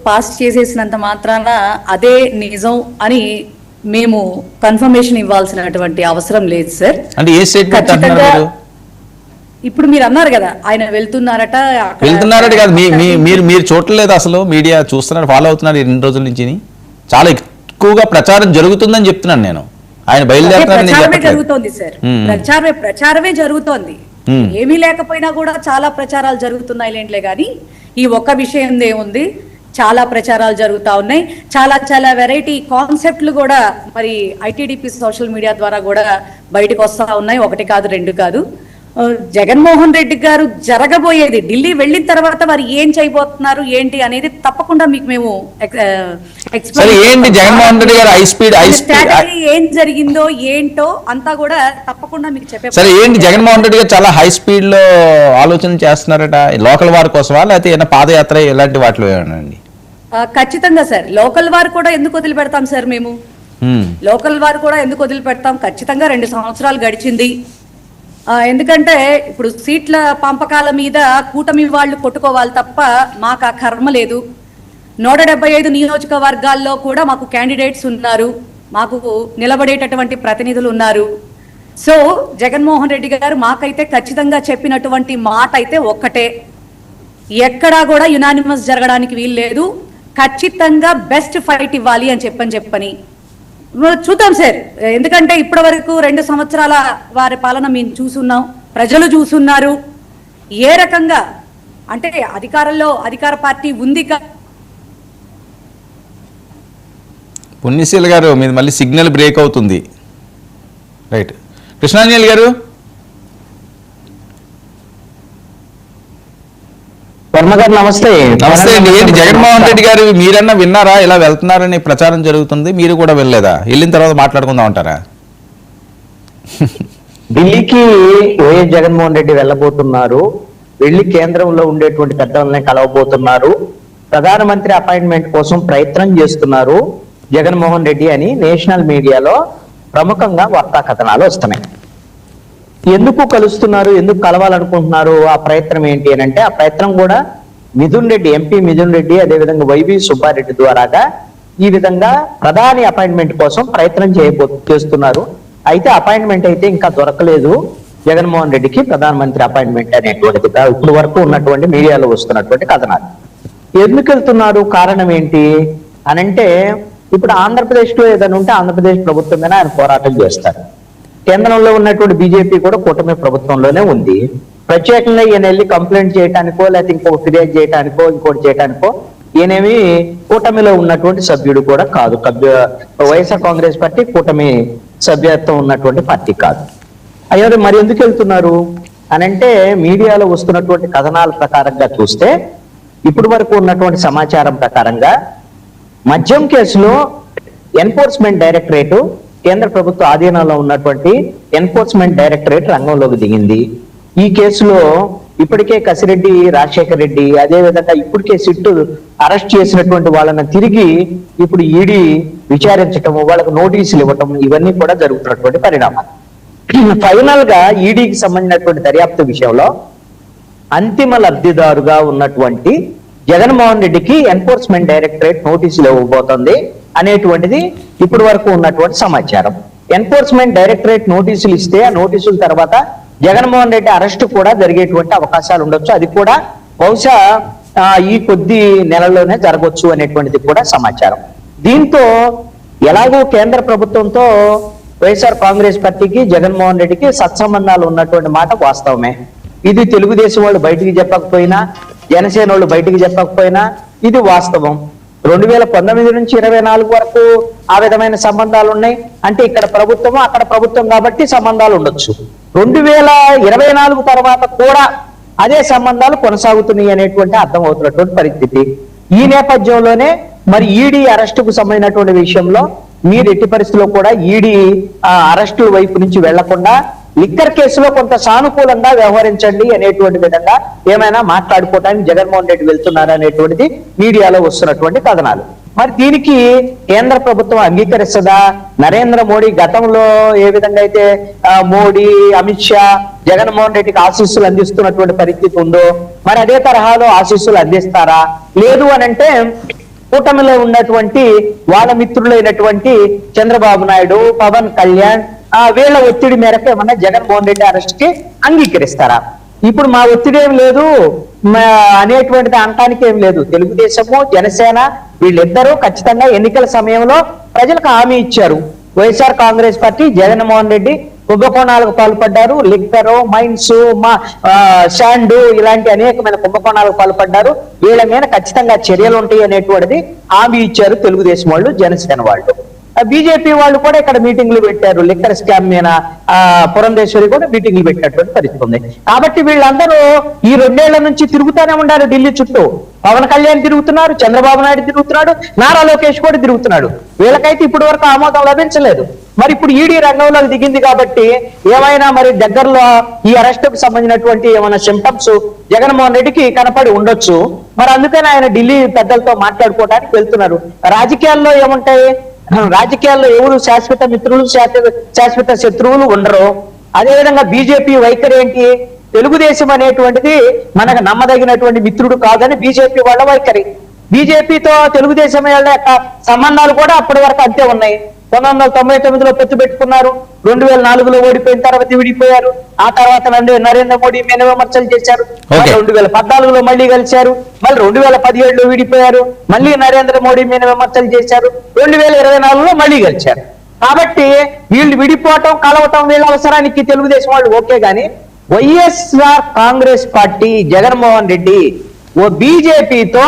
Pass చేసేసినంత మాత్రాన అదే నిజం అని మేము కన్ఫర్మేషన్ ఇవ్వాల్సినటువంటి అవసరం లేదు సార్. అంటే ఏ స్టేట్మెంట్ అంటున్నారు మీరు? ఇప్పుడు మీరు అన్నారు కదా ఆయన వెళ్తున్నారట కాదు, మీరు చూడలేదు అసలు? మీడియా చూస్తున్నారు, ఫాలో అవుతున్నారు 2 రోజుల నుంచి. చాలా ఎక్కువగా ప్రచారం జరుగుతుందని చెప్తున్నాను నేను. ఆయన ప్రచారమే జరుగుతోంది సార్, ప్రచారమే జరుగుతోంది. ఏమీ లేకపోయినా కూడా చాలా ప్రచారాలు జరుగుతున్నాయి లేంట్లే కానీ ఈ ఒక్క విషయం ఏముంది, చాలా ప్రచారాలు జరుగుతూ ఉన్నాయి. చాలా చాలా వెరైటీ కాన్సెప్ట్లు కూడా మరి ఐటీడీపీ సోషల్ మీడియా ద్వారా కూడా బయటకు వస్తూ ఉన్నాయి. 1 కాదు 2 కాదు. జగన్మోహన్ రెడ్డి గారు జరగబోయేది, ఢిల్లీ వెళ్ళిన తర్వాత వారు ఏం చేయబోతున్నారు ఏంటి అనేది తప్పకుండా మీకు మేము జగన్మోహన్ రెడ్డి గారు స్ట్రాటజీ ఏం జరిగిందో ఏంటో అంతా కూడా తప్పకుండా మీకు చెప్పే. సరే, ఏంటి జగన్మోహన్ రెడ్డి గారు చాలా హై స్పీడ్ లో ఆలోచన చేస్తున్నారట? లోకల్ వారి కోసమా, లేకపోతే ఏమైనా పాదయాత్ర ఇలాంటి వాటిలో ఏమండి? ఖచ్చితంగా సార్, లోకల్ వారు కూడా ఎందుకు వదిలిపెడతాం సార్? మేము లోకల్ వారు కూడా ఎందుకు వదిలిపెడతాం? ఖచ్చితంగా 2 సంవత్సరాలు గడిచింది. ఎందుకంటే ఇప్పుడు సీట్ల పంపకాల మీద కూటమి వాళ్ళు కొట్టుకోవాలి తప్ప మాకు ఆ కర్మ లేదు. 175 నియోజకవర్గాల్లో కూడా మాకు క్యాండిడేట్స్ ఉన్నారు, మాకు నిలబడేటటువంటి ప్రతినిధులు ఉన్నారు. సో జగన్మోహన్ రెడ్డి గారు మాకైతే ఖచ్చితంగా చెప్పినటువంటి మాట అయితే ఒక్కటే, ఎక్కడా కూడా యునానిమస్ జరగడానికి వీలు లేదు, ఖచ్చితంగా బెస్ట్ ఫైట్ ఇవ్వాలి అని చెప్పని చూద్దాం సార్. ఎందుకంటే ఇప్పటి వరకు 2 సంవత్సరాల వారి పాలన మేము చూసున్నాం, ప్రజలు చూసున్నారు. ఏ రకంగా అంటే అధికార పార్టీ ఉంది. పుణ్యశీల గారు మీది మళ్ళీ సిగ్నల్ బ్రేక్ అవుతుంది. రైట్, కృష్ణాంజలి గారు. నమస్తే. నమస్తే అండి. ఏంటి జగన్మోహన్ రెడ్డి గారు మీరన్నా విన్నారా ఇలా వెళ్తున్నారని ప్రచారం జరుగుతుంది, మీరు కూడా వెళ్ళలేదా? వెళ్ళిన తర్వాత మాట్లాడుకుందాం అంటారా? ఢిల్లీకి వైఎస్ జగన్మోహన్ రెడ్డి వెళ్ళబోతున్నారు, వెళ్ళి కేంద్రంలో ఉండేటువంటి పెద్దలని కలవబోతున్నారు, ప్రధానమంత్రి అపాయింట్మెంట్ కోసం ప్రయత్నం చేస్తున్నారు జగన్మోహన్ రెడ్డి అని నేషనల్ మీడియాలో ప్రముఖంగా వార్తా కథనాలు వస్తున్నాయి. ఎందుకు కలుస్తున్నారు, ఎందుకు కలవాలనుకుంటున్నారు, ఆ ప్రయత్నం ఏంటి అని అంటే, ఆ ప్రయత్నం కూడా మిథున్ రెడ్డి, ఎంపీ మిథున్ రెడ్డి, అదేవిధంగా వైవి సుబ్బారెడ్డి ద్వారాగా ఈ విధంగా ప్రధాని అపాయింట్మెంట్ కోసం ప్రయత్నం చేస్తున్నారు. అయితే అపాయింట్మెంట్ అయితే ఇంకా దొరకలేదు జగన్మోహన్ రెడ్డికి, ప్రధానమంత్రి అపాయింట్మెంట్ అనేటువంటిది ఇప్పుడు వరకు ఉన్నటువంటి మీడియాలో వస్తున్నటువంటి కథనాలు. ఎందుకు వెళ్తున్నారు, కారణం ఏంటి అనంటే, ఇప్పుడు ఆంధ్రప్రదేశ్ లో ఏదైనా ఉంటే ఆంధ్రప్రదేశ్ ప్రభుత్వం మీద ఆయన పోరాటం చేస్తారు. కేంద్రంలో ఉన్నటువంటి బీజేపీ కూడా కూటమి ప్రభుత్వంలోనే ఉంది. ప్రత్యేకంగా ఈయన వెళ్ళి కంప్లైంట్ చేయడానికో, లేకపోతే ఇంకొక ఫిర్యాదు చేయడానికో, ఇంకోటి చేయడానికో ఈయనేమి కూటమిలో ఉన్నటువంటి సభ్యుడు కూడా కాదు. వైఎస్ఆర్ కాంగ్రెస్ పార్టీ కూటమి సభ్యత్వం ఉన్నటువంటి పార్టీ కాదు. అయ్యో మరి ఎందుకు వెళ్తున్నారు అనంటే, మీడియాలో వస్తున్నటువంటి కథనాల ప్రకారంగా చూస్తే, ఇప్పటి వరకు ఉన్నటువంటి సమాచారం ప్రకారంగా మద్యం కేసులో ఎన్ఫోర్స్మెంట్ డైరెక్టరేట్, కేంద్ర ప్రభుత్వ ఆధీనంలో ఉన్నటువంటి ఎన్ఫోర్స్మెంట్ డైరెక్టరేట్ రంగంలోకి దిగింది. ఈ కేసులో ఇప్పటికే కసిరెడ్డి, రాజశేఖర్ రెడ్డి, అదేవిధంగా ఇప్పటికే సిట్టు అరెస్ట్ చేసినటువంటి వాళ్ళని తిరిగి ఇప్పుడు ఈడీ విచారించటం, వాళ్ళకు నోటీసులు ఇవ్వటం, ఇవన్నీ కూడా జరుగుతున్నటువంటి పరిణామాలు. ఫైనల్ గా ఈడీకి సంబంధించినటువంటి దర్యాప్తు విషయంలో అంతిమ లబ్ధిదారుగా ఉన్నటువంటి జగన్మోహన్ రెడ్డికి ఎన్ఫోర్స్మెంట్ డైరెక్టరేట్ నోటీసులు ఇవ్వబోతోంది అనేటువంటిది ఇప్పటి వరకు ఉన్నటువంటి సమాచారం. ఎన్ఫోర్స్మెంట్ డైరెక్టరేట్ నోటీసులు ఇస్తే ఆ నోటీసుల తర్వాత జగన్మోహన్ రెడ్డి అరెస్టు కూడా జరిగేటువంటి అవకాశాలు ఉండొచ్చు. అది కూడా బహుశా ఈ కొద్ది నెలల్లోనే జరగవచ్చు అనేటువంటిది కూడా సమాచారం. దీంతో ఎలాగో కేంద్ర ప్రభుత్వంతో వైఎస్ఆర్ కాంగ్రెస్ పార్టీకి, జగన్మోహన్ రెడ్డికి సత్సంబంధాలు ఉన్నటువంటి మాట వాస్తవమే. ఇది తెలుగుదేశం వాళ్ళు బయటికి చెప్పకపోయినా, జనసేన వాళ్ళు బయటికి చెప్పకపోయినా ఇది వాస్తవం. 2019 నుంచి 24 వరకు ఆ విధమైన సంబంధాలు ఉన్నాయి. అంటే ఇక్కడ ప్రభుత్వము, అక్కడ ప్రభుత్వం కాబట్టి సంబంధాలు ఉండొచ్చు. 2024 తర్వాత కూడా అదే సంబంధాలు కొనసాగుతున్నాయి అనేటువంటి అర్థం అవుతున్నటువంటి పరిస్థితి. ఈ నేపథ్యంలోనే మరి ఈడీ అరెస్టుకు సంబంధించినటువంటి విషయంలో మీరు ఎట్టి పరిస్థితుల్లో కూడా ఈడీ అరెస్టుల వైపు నుంచి వెళ్లకుండా లిక్కర్ కేసులో కొంత సానుకూలంగా వ్యవహరించండి అనేటువంటి విధంగా ఏమైనా మాట్లాడుకోవడానికి జగన్మోహన్ రెడ్డి వెళ్తున్నారు అనేటువంటిది మీడియాలో వస్తున్నటువంటి కథనాలు. మరి దీనికి కేంద్ర ప్రభుత్వం అంగీకరిస్తుందా? నరేంద్ర మోడీ గతంలో ఏ విధంగా అయితే మోడీ, అమిత్ షా జగన్మోహన్ రెడ్డికి ఆశీస్సులు అందిస్తున్నటువంటి పరిస్థితి ఉందో, మరి అదే తరహాలో ఆశీస్సులు అందిస్తారా? లేదు అని అంటే కూటమిలో ఉన్నటువంటి వాళ్ళ మిత్రులైనటువంటి చంద్రబాబు నాయుడు, పవన్ కళ్యాణ్ వీళ్ళ ఒత్తిడి మేరకు ఏమన్నా జగన్మోహన్ రెడ్డి అరెస్ట్ కి అంగీకరిస్తారా? ఇప్పుడు మా ఒత్తిడి ఏం లేదు అనేటువంటిది అనటానికి ఏం లేదు. తెలుగుదేశము, జనసేన వీళ్ళిద్దరూ ఖచ్చితంగా ఎన్నికల సమయంలో ప్రజలకు హామీ ఇచ్చారు. వైఎస్ఆర్ కాంగ్రెస్ పార్టీ, జగన్మోహన్ రెడ్డి కుంభకోణాలకు పాల్పడ్డారు. లిక్కరు, మైన్స్, శాండ్ ఇలాంటి అనేకమైన కుంభకోణాలకు పాల్పడ్డారు. వీళ్ళ మీద ఖచ్చితంగా చర్యలు ఉంటాయి అనేటువంటిది హామీ ఇచ్చారు తెలుగుదేశం వాళ్ళు, జనసేన వాళ్ళు. బీజేపీ వాళ్ళు కూడా ఇక్కడ మీటింగ్లు పెట్టారు. లిక్కర్ స్కామ్ మీద పురంధేశ్వరి కూడా మీటింగ్లు పెట్టినటువంటి పరిస్థితి ఉంది. కాబట్టి వీళ్ళందరూ ఈ 2 ఏళ్ల నుంచి తిరుగుతూనే ఉండారు ఢిల్లీ చుట్టూ. పవన్ కళ్యాణ్ తిరుగుతున్నారు, చంద్రబాబు నాయుడు తిరుగుతున్నాడు, నారా లోకేష్ కూడా తిరుగుతున్నాడు. వీళ్ళకైతే ఇప్పటి వరకు ఆమోదం లభించలేదు. మరి ఇప్పుడు ఈడీ రంగంలోకి దిగింది కాబట్టి ఏమైనా మరి దగ్గరలో ఈ అరెస్ట్ కు సంబంధించినటువంటి ఏమైనా సింటమ్స్ జగన్మోహన్ రెడ్డికి కనపడి ఉండొచ్చు. మరి అందుకని ఆయన ఢిల్లీ పెద్దలతో మాట్లాడుకోవడానికి వెళ్తున్నారు. రాజకీయాల్లో ఏముంటాయి? రాజకీయాల్లో ఎవరు శాశ్వత మిత్రులు, శాశ్వత శత్రువులు ఉండరు. అదేవిధంగా బీజేపీ వైఖరి ఏంటి? తెలుగుదేశం అనేటువంటిది మనకు నమ్మదగినటువంటి మిత్రుడు కాదని బీజేపీ వాళ్ళ వైఖరి. బీజేపీతో తెలుగుదేశం యొక్క సంబంధాలు కూడా అప్పటి వరకు అంతే ఉన్నాయి. 1999లో పొత్తు పెట్టుకున్నారు, 2004లో ఓడిపోయిన తర్వాత విడిపోయారు. ఆ తర్వాత నరేంద్ర మోడీ మీద విమర్శలు చేశారు. 2014లో మళ్ళీ కలిశారు, మళ్ళీ 2017లో విడిపోయారు, మళ్ళీ నరేంద్ర మోడీ మీద విమర్శలు చేశారు. 2024లో మళ్ళీ కలిశారు. కాబట్టి వీళ్ళు విడిపోవటం, కలవటం వీళ్ళ అవసరానికి తెలుగుదేశం వాళ్ళు ఓకే. గాని వైఎస్ఆర్ కాంగ్రెస్ పార్టీ, జగన్మోహన్ రెడ్డి ఓ బీజేపీతో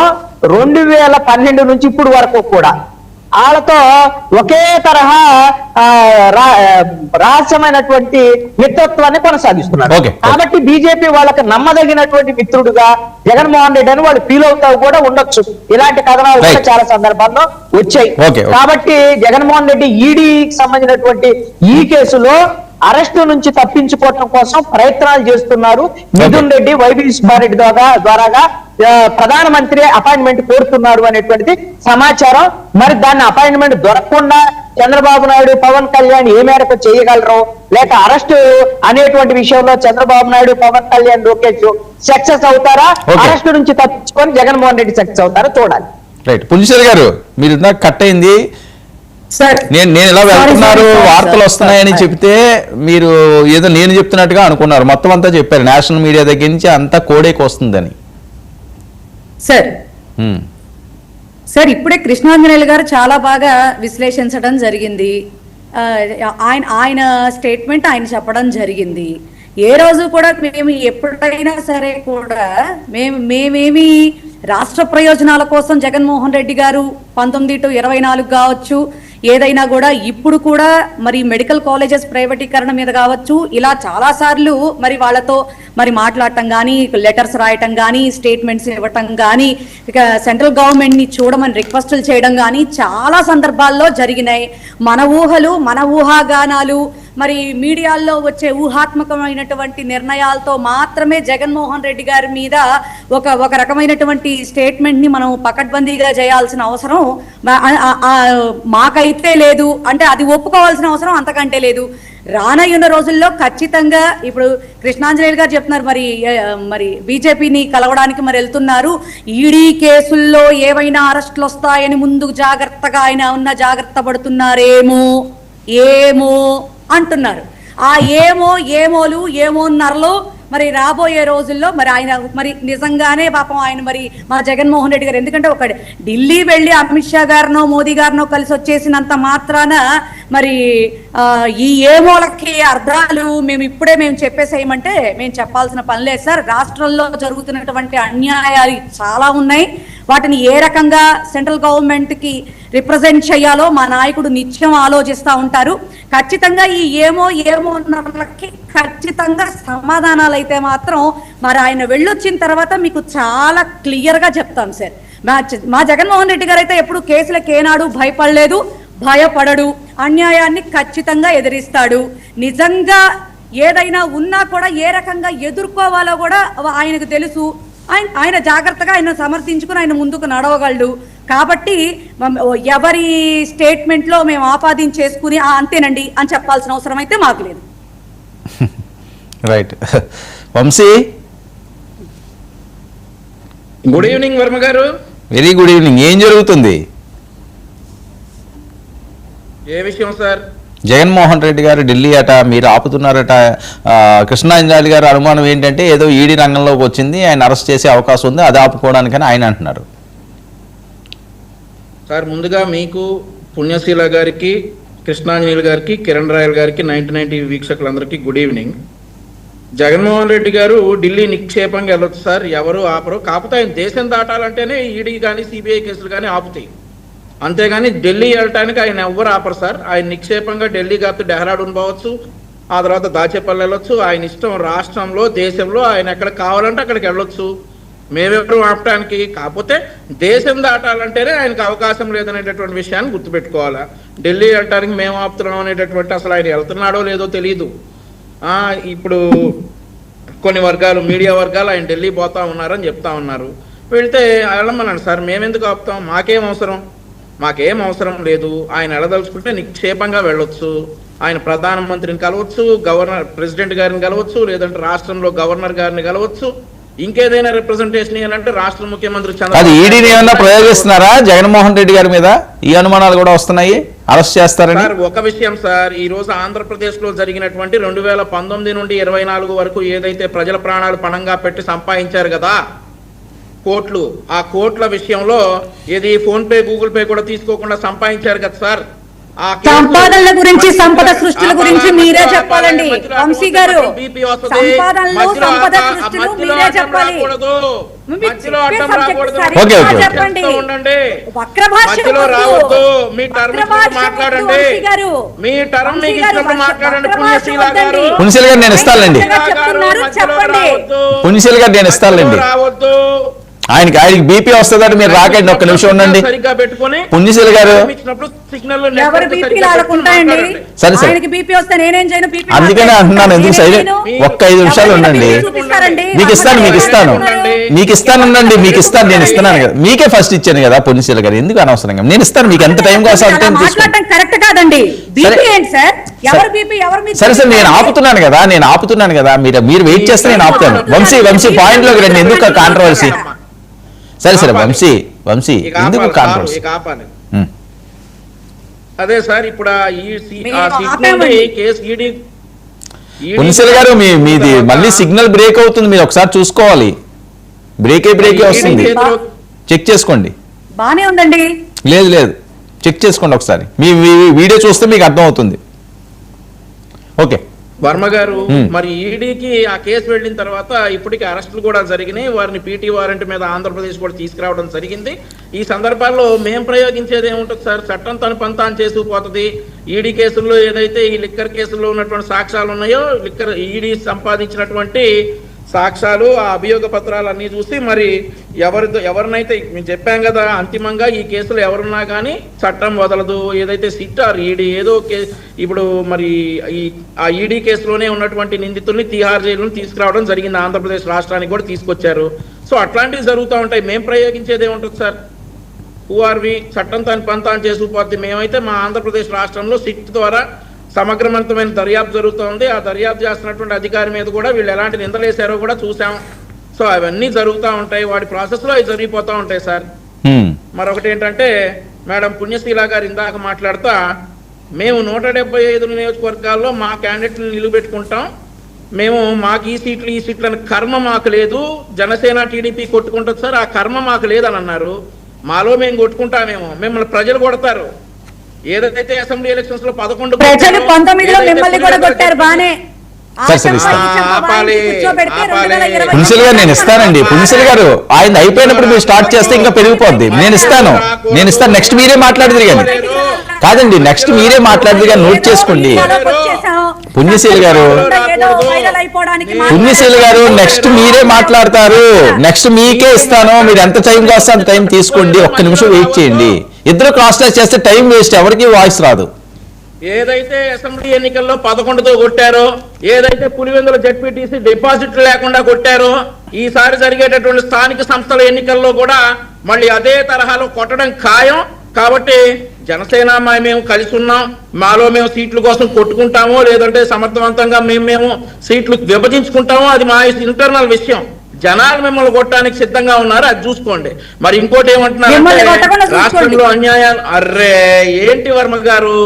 2012 నుంచి ఇప్పుడు వరకు కూడా వాళ్ళతో ఒకే తరహా రహస్యమైనటువంటి మిత్రత్వాన్ని కొనసాగిస్తున్నారు. కాబట్టి బీజేపీ వాళ్ళకి నమ్మదగినటువంటి మిత్రుడుగా జగన్మోహన్ రెడ్డి అని వాళ్ళు ఫీల్ అవుతా కూడా ఉండొచ్చు. ఇలాంటి కథనాలు కూడా చాలా సందర్భాల్లో వచ్చాయి. కాబట్టి జగన్మోహన్ రెడ్డి ఈడీకి సంబంధించినటువంటి ఈ కేసులో అరెస్టు నుంచి తప్పించుకోవటం కోసం ప్రయత్నాలు చేస్తున్నారు. మిథున్ రెడ్డి, వైవి సుబ్బారెడ్డి ద్వారాగా ప్రధానమంత్రి అపాయింట్మెంట్ కోరుతున్నారు అనేటువంటిది సమాచారం. మరి దాన్ని అపాయింట్మెంట్ దొరకకుండా చంద్రబాబు నాయుడు, పవన్ కళ్యాణ్ ఏ మేరకు చేయగలరు, లేక అరెస్టు అనేటువంటి విషయంలో చంద్రబాబు నాయుడు, పవన్ కళ్యాణ్, లోకేష్ సక్సెస్ అవుతారా, అరెస్టు నుంచి తప్పించుకొని జగన్మోహన్ రెడ్డి సక్సెస్ అవుతారా చూడాలి. రైట్. పుంజేశ్వరి గారు, మీరు ఇందాక కట్ అయింది. నేను ఇలా వెళ్తున్నారు, వార్తలు వస్తున్నాయని చెప్తే మీరు ఏదో నేను చెప్తున్నట్టుగా అనుకున్నారు. మొత్తం అంతా చెప్పారు, నేషనల్ మీడియా దగ్గర నుంచి అంతా కోడేకి వస్తుందని. సార్ ఇప్పుడే కృష్ణాంజనేయులు గారు చాలా బాగా విశ్లేషించడం జరిగింది. ఆయన స్టేట్మెంట్ ఆయన చెప్పడం జరిగింది. ఏ రోజు కూడా మేము ఎప్పుడైనా సరే కూడా మేమేమి రాష్ట్ర ప్రయోజనాల కోసం జగన్మోహన్ రెడ్డి గారు 19 to 24 కావచ్చు, ఏదైనా కూడా ఇప్పుడు కూడా మరి మెడికల్ కాలేజెస్ ప్రైవేటీకరణ మీద కావచ్చు, ఇలా చాలా సార్లు మరి వాళ్ళతో మరి మాట్లాడటం కానీ, లెటర్స్ రాయటం కానీ, స్టేట్మెంట్స్ ఇవ్వటం కానీ, ఇక సెంట్రల్ గవర్నమెంట్ ని చూడమని రిక్వెస్టులు చేయడం కానీ చాలా సందర్భాల్లో జరిగినాయి. మన ఊహలు, మన ఊహాగానాలు, మరి మీడియాల్లో వచ్చే ఊహాత్మకమైనటువంటి నిర్ణయాలతో మాత్రమే జగన్మోహన్ రెడ్డి గారి మీద ఒక రకమైనటువంటి స్టేట్మెంట్ ని మనం పకడ్బందీగా చేయాల్సిన అవసరం మాకైతే లేదు. అంటే అది ఒప్పుకోవాల్సిన అవసరం అంతకంటే లేదు. రానయ్యున్న రోజుల్లో ఖచ్చితంగా ఇప్పుడు కృష్ణాంజనేయులు గారు చెప్తున్నారు, మరి బీజేపీని కలవడానికి మరి వెళ్తున్నారు, ఈడీ కేసుల్లో ఏవైనా అరెస్టులు వస్తాయని ముందు జాగ్రత్తగా ఆయన జాగ్రత్త పడుతున్నారేమో ఏమో అంటున్నారు. ఆ ఏమోన్నరలో మరి రాబోయే రోజుల్లో మరి ఆయన మరి నిజంగానే పాపం ఆయన మరి మా జగన్మోహన్ రెడ్డి గారు, ఎందుకంటే ఒక ఢిల్లీ వెళ్ళి అమిత్ షా గారినో మోదీ గారినో కలిసి వచ్చేసినంత మాత్రాన మరి ఈ ఏమోలకి అర్థాలు మేము చెప్పేసేయమంటే మేము చెప్పాల్సిన పని లేదు సార్. రాష్ట్రంలో జరుగుతున్నటువంటి అన్యాయాలు చాలా ఉన్నాయి. వాటిని ఏ రకంగా సెంట్రల్ గవర్నమెంట్ కి రిప్రజెంట్ చేయాలో మా నాయకుడు నిత్యం ఆలోచిస్తూ ఉంటారు. ఖచ్చితంగా ఈ ఏమోన్నర్లకి ఖచ్చితంగా సమాధానాలు అయితే మాత్రం మరి ఆయన వెళ్ళొచ్చిన తర్వాత మీకు చాలా క్లియర్ గా చెప్తాం సార్. మా జగన్మోహన్ రెడ్డి గారు అయితే ఎప్పుడు కేసులకు ఏనాడు భయపడలేదు, భయపడడు, అన్యాయాన్ని ఖచ్చితంగా ఎదిరిస్తాడు. నిజంగా ఏదైనా ఉన్నా కూడా ఏ రకంగా ఎదుర్కోవాలో కూడా ఆయనకు తెలుసు. ఆయన జాగ్రత్తగా ఆయన సమర్థించుకుని ఆయన ముందుకు నడవగలడు. కాబట్టి ఎవరి స్టేట్మెంట్ లో మేము ఆపాదించేసుకుని అంతేనండి అని చెప్పాల్సిన అవసరం అయితే మాకు లేదు. Right. Vamshi, good evening Varma గారు. Very good evening. ఏం జరుగుతుంది? ఏ విషయం సార్? జగన్మోహన్ రెడ్డి గారు ఢిల్లీ అట, మీరు ఆపుతున్నారట. కృష్ణాంజలి గారు అనుమానం ఏంటంటే ఏదో ఈడీ రంగంలోకి వచ్చింది, ఆయన అరెస్ట్ చేసే అవకాశం ఉంది, అది ఆపుకోవడానికని ఆయన అంటున్నారు. సార్ ముందుగా మీకు, పుణ్యశీల గారికి, కృష్ణాంజలి గారికి, కిరణ్ రాయల్ గారికి, 90 వీక్షకులందరికీ గుడ్ ఈవినింగ్. జగన్మోహన్ రెడ్డి గారు ఢిల్లీ నిక్షేపంగా వెళ్ళొచ్చు సార్, ఎవరు ఆపరు. కాకపోతే ఆయన దేశం దాటాలంటేనే ఈడీ కానీ సిబిఐ కేసులు కానీ ఆపుతాయి, అంతేగాని ఢిల్లీ వెళ్ళటానికి ఆయన ఎవ్వరు ఆపరు సార్. ఆయన నిక్షేపంగా ఢిల్లీ కాకపోతే డెహ్రాడూన్ పోవచ్చు, ఆ తర్వాత దాచేపల్లి వెళ్ళొచ్చు. ఆయన ఇష్టం, రాష్ట్రంలో దేశంలో ఆయన ఎక్కడ కావాలంటే అక్కడికి వెళ్ళొచ్చు, మేమెవరు ఆపటానికి. కాకపోతే దేశం దాటాలంటేనే ఆయనకు అవకాశం లేదనేటటువంటి విషయాన్ని గుర్తుపెట్టుకోవాలా. ఢిల్లీ వెళ్ళటానికి మేము ఆపుతున్నాం అనేటటువంటి, అసలు ఆయన వెళ్తున్నాడో లేదో తెలియదు. ఇప్పుడు కొన్ని వర్గాలు, మీడియా వర్గాలు ఆయన ఢిల్లీ పోతా ఉన్నారని చెప్తా ఉన్నారు. వెళ్తే వెళ్ళమన్నాను సార్, మేమెందుకు ఆపుతాం, మాకేం అవసరం లేదు. ఆయన వెళ్ళదలుచుకుంటే నిక్షేపంగా వెళ్ళొచ్చు. ఆయన ప్రధానమంత్రిని కలవచ్చు, ప్రెసిడెంట్ గారిని కలవచ్చు, లేదంటే రాష్ట్రంలో గవర్నర్ గారిని కలవచ్చు. ఇంకేదైనా రిప్రజెంటేషన్ ఇవ్వాలంటే రాష్ట్ర ముఖ్యమంత్రి ఈడీని ఏమన్నా ప్రయోగిస్తున్నారా జగన్మోహన్ రెడ్డి గారి మీద? ఈ అనుమానాలు కూడా వస్తున్నాయి, అరెస్ట్ చేస్తారని. సార్ ఒక విషయం సార్, ఈ రోజు ఆంధ్రప్రదేశ్ లో జరిగినటువంటి 2019 నుండి 24 వరకు ఏదైతే ప్రజల ప్రాణాలు పణంగా పెట్టి సంపాదించారు కదా కోట్లు, ఆ కోట్ల విషయంలో ఏది ఫోన్ పే, గూగుల్ పే కూడా తీసుకోకుండా సంపాదించారు కదా సార్. సంపాదనల గురించి, సంపద సృష్టిల గురించి మీరే చెప్పాలండి వంశీ గారు. సంపాదనలు, సంపద సృష్టిలు మీరే చెప్పాలి. చెప్పండి, వక్ర భాషలో రావద్దు. మీ టర్మ్ మాట్లాడండి, మీ టర్మ్ మీకు ఇచ్చినప్పుడు మాట్లాడండి. పుణ్యశీల గారు, నేను ఇస్తానండి. పుణ్యశీల గారు నేను ఇస్తానండి. రావద్దు, ఆయనకి బీపీ వస్తుందంటే మీరు రాకండి, ఒక్క నిమిషం ఉండండి. పుణ్యశీల గారు, సరే సరే, అందుకనే అంటున్నాను, ఎందుకు సైలెంట్, ఒక్క 5 నిమిషాలు ఉండండి. మీకు ఇస్తాను నేను ఇస్తున్నాను కదా, మీకే ఫస్ట్ ఇచ్చాను కదా పుణ్యశీల గారు, ఎందుకు అనవసరంగా? నేను ఇస్తాను, మీకు ఎంత టైం కావాల్సి అంత సరే సరే, నేను ఆపుతున్నాను కదా, మీరు వెయిట్ చేస్తే నేను ఆపుతాను. వంశీ పాయింట్ లోకి రండి, ఎందుకు కాంట్రవర్సీ? సరే వంశీ ఎందుకు కాంట్రవర్సీ? అదే సార్, ఇప్పుడు పుణ్యశీల గారు మీది మళ్ళీ సిగ్నల్ బ్రేక్ అవుతుంది, మీరు ఒకసారి చూసుకోవాలి. బ్రేకే వస్తుంది, చెక్ చేసుకోండి. బానే ఉందండి. లేదు చెక్ చేసుకోండి ఒకసారి, మీ వీడియో చూస్తే మీకు అర్థం అవుతుంది. ఓకే వర్మ గారు, మరి ఈడీకి ఆ కేసు వెళ్ళిన తర్వాత ఇప్పటికి అరెస్టులు కూడా జరిగినాయి. వారిని పీటీ వారెంట్ మీద ఆంధ్రప్రదేశ్ కూడా తీసుకురావడం జరిగింది. ఈ సందర్భాల్లో మేము ప్రయోగించేది ఏముంటుంది సార్, చట్టం తన పంతాను చేసుకుపోతుంది. ఈడీ కేసుల్లో ఏదైతే ఈ లిక్కర్ కేసుల్లో ఉన్నటువంటి సాక్ష్యాలు ఉన్నాయో, ఈడీ సంపాదించినటువంటి సాక్ష్యాలు, ఆ అభియోగ పత్రాలు అన్ని చూసి మరి ఎవరినైతే మేము చెప్పాం కదా, అంతిమంగా ఈ కేసులు ఎవరున్నా కానీ చట్టం వదలదు. ఏదైతే సిట్ ఆర్ ఈడీ ఏదో ఇప్పుడు మరి ఆ ఈడీ కేసులోనే ఉన్నటువంటి నిందితుల్ని తిహార్ జైలు తీసుకురావడం జరిగింది, ఆంధ్రప్రదేశ్ రాష్ట్రానికి కూడా తీసుకొచ్చారు. సో అట్లాంటివి జరుగుతూ ఉంటాయి. మేము ప్రయోగించేది ఏముంటుంది సార్, హూఆర్వి, చట్టం తన పంతాను చేసుకుపోద్ది. మేమైతే మా ఆంధ్రప్రదేశ్ రాష్ట్రంలో సిట్ ద్వారా సమగ్రవంతమైన దర్యాప్తు జరుగుతోంది. ఆ దర్యాప్తు చేస్తున్నటువంటి అధికారి మీద కూడా వీళ్ళు ఎలాంటి నిందలేశారో కూడా చూసాం. సో అవన్నీ జరుగుతూ ఉంటాయి, వాడి ప్రాసెస్లో అవి జరిగిపోతూ ఉంటాయి సార్. మరొకటి ఏంటంటే, మేడం పుణ్యశీల గారు ఇందాక మాట్లాడుతా, మేము 175 నియోజకవర్గాల్లో మా క్యాండిడేట్ని నిలబెట్టుకుంటాం, మాకు ఈ సీట్లని కర్మ మాకు లేదు, జనసేన టీడీపీ కొట్టుకుంటుంది సార్, ఆ కర్మ మాకు లేదని అన్నారు. మాలో మేము కొట్టుకుంటామేమో, మిమ్మల్ని ప్రజలు కొడతారు. ఏదైతే అసెంబ్లీ ఎలక్షన్స్ లో 11 ప్రజలు 19లో మిమ్మల్ని కూడా కొట్టారు బానే. పుణ్యశీల గారు నేను ఇస్తానండి. పుణ్యశీల గారు ఆయన అయిపోయినప్పుడు మీరు స్టార్ట్ చేస్తే ఇంకా పెరిగిపోద్ది. నేను ఇస్తాను. నెక్స్ట్ మీరే మాట్లాడదు కానీ కాదండి, నెక్స్ట్ మీరే మాట్లాడదు కానీ నోట్ చేసుకోండి. పుణ్యశీల గారు నెక్స్ట్ మీరే మాట్లాడతారు, నెక్స్ట్ మీకే ఇస్తాను. మీరు ఎంత టైం కాస్తే అంత టైం తీసుకోండి, ఒక్క నిమిషం వెయిట్ చేయండి. ఇద్దరు క్రాస్ టాక్ చేస్తే టైం వేస్ట్, ఎవరికి వాయిస్ రాదు. ఏదైతే అసెంబ్లీ ఎన్నికల్లో 11తో కొట్టారో, ఏదైతే పులివెందుల జెడ్పీటీసీ డిపాజిట్లు లేకుండా కొట్టారో, ఈసారి జరిగేటటువంటి స్థానిక సంస్థల ఎన్నికల్లో కూడా మళ్ళీ అదే తరహాలో కొట్టడం ఖాయం. కాబట్టి జనసేన మేము కలిసి ఉన్నాం, మాలో మేము సీట్ల కోసం కొట్టుకుంటామో లేదంటే సమర్థవంతంగా మేము సీట్లు విభజించుకుంటామో అది మా ఇంటర్నల్ విషయం. జనాలు మిమ్మల్ని కొట్టడానికి సిద్ధంగా ఉన్నారు, అది చూసుకోండి. మరి ఇంకోటి మిమ్మల్ని ఏమంటున్నారు, కొట్టకుండా చూసుకోండి. రాష్ట్రంలో అన్యాయాలు. అర్రే ఏంటి వర్మ గారు,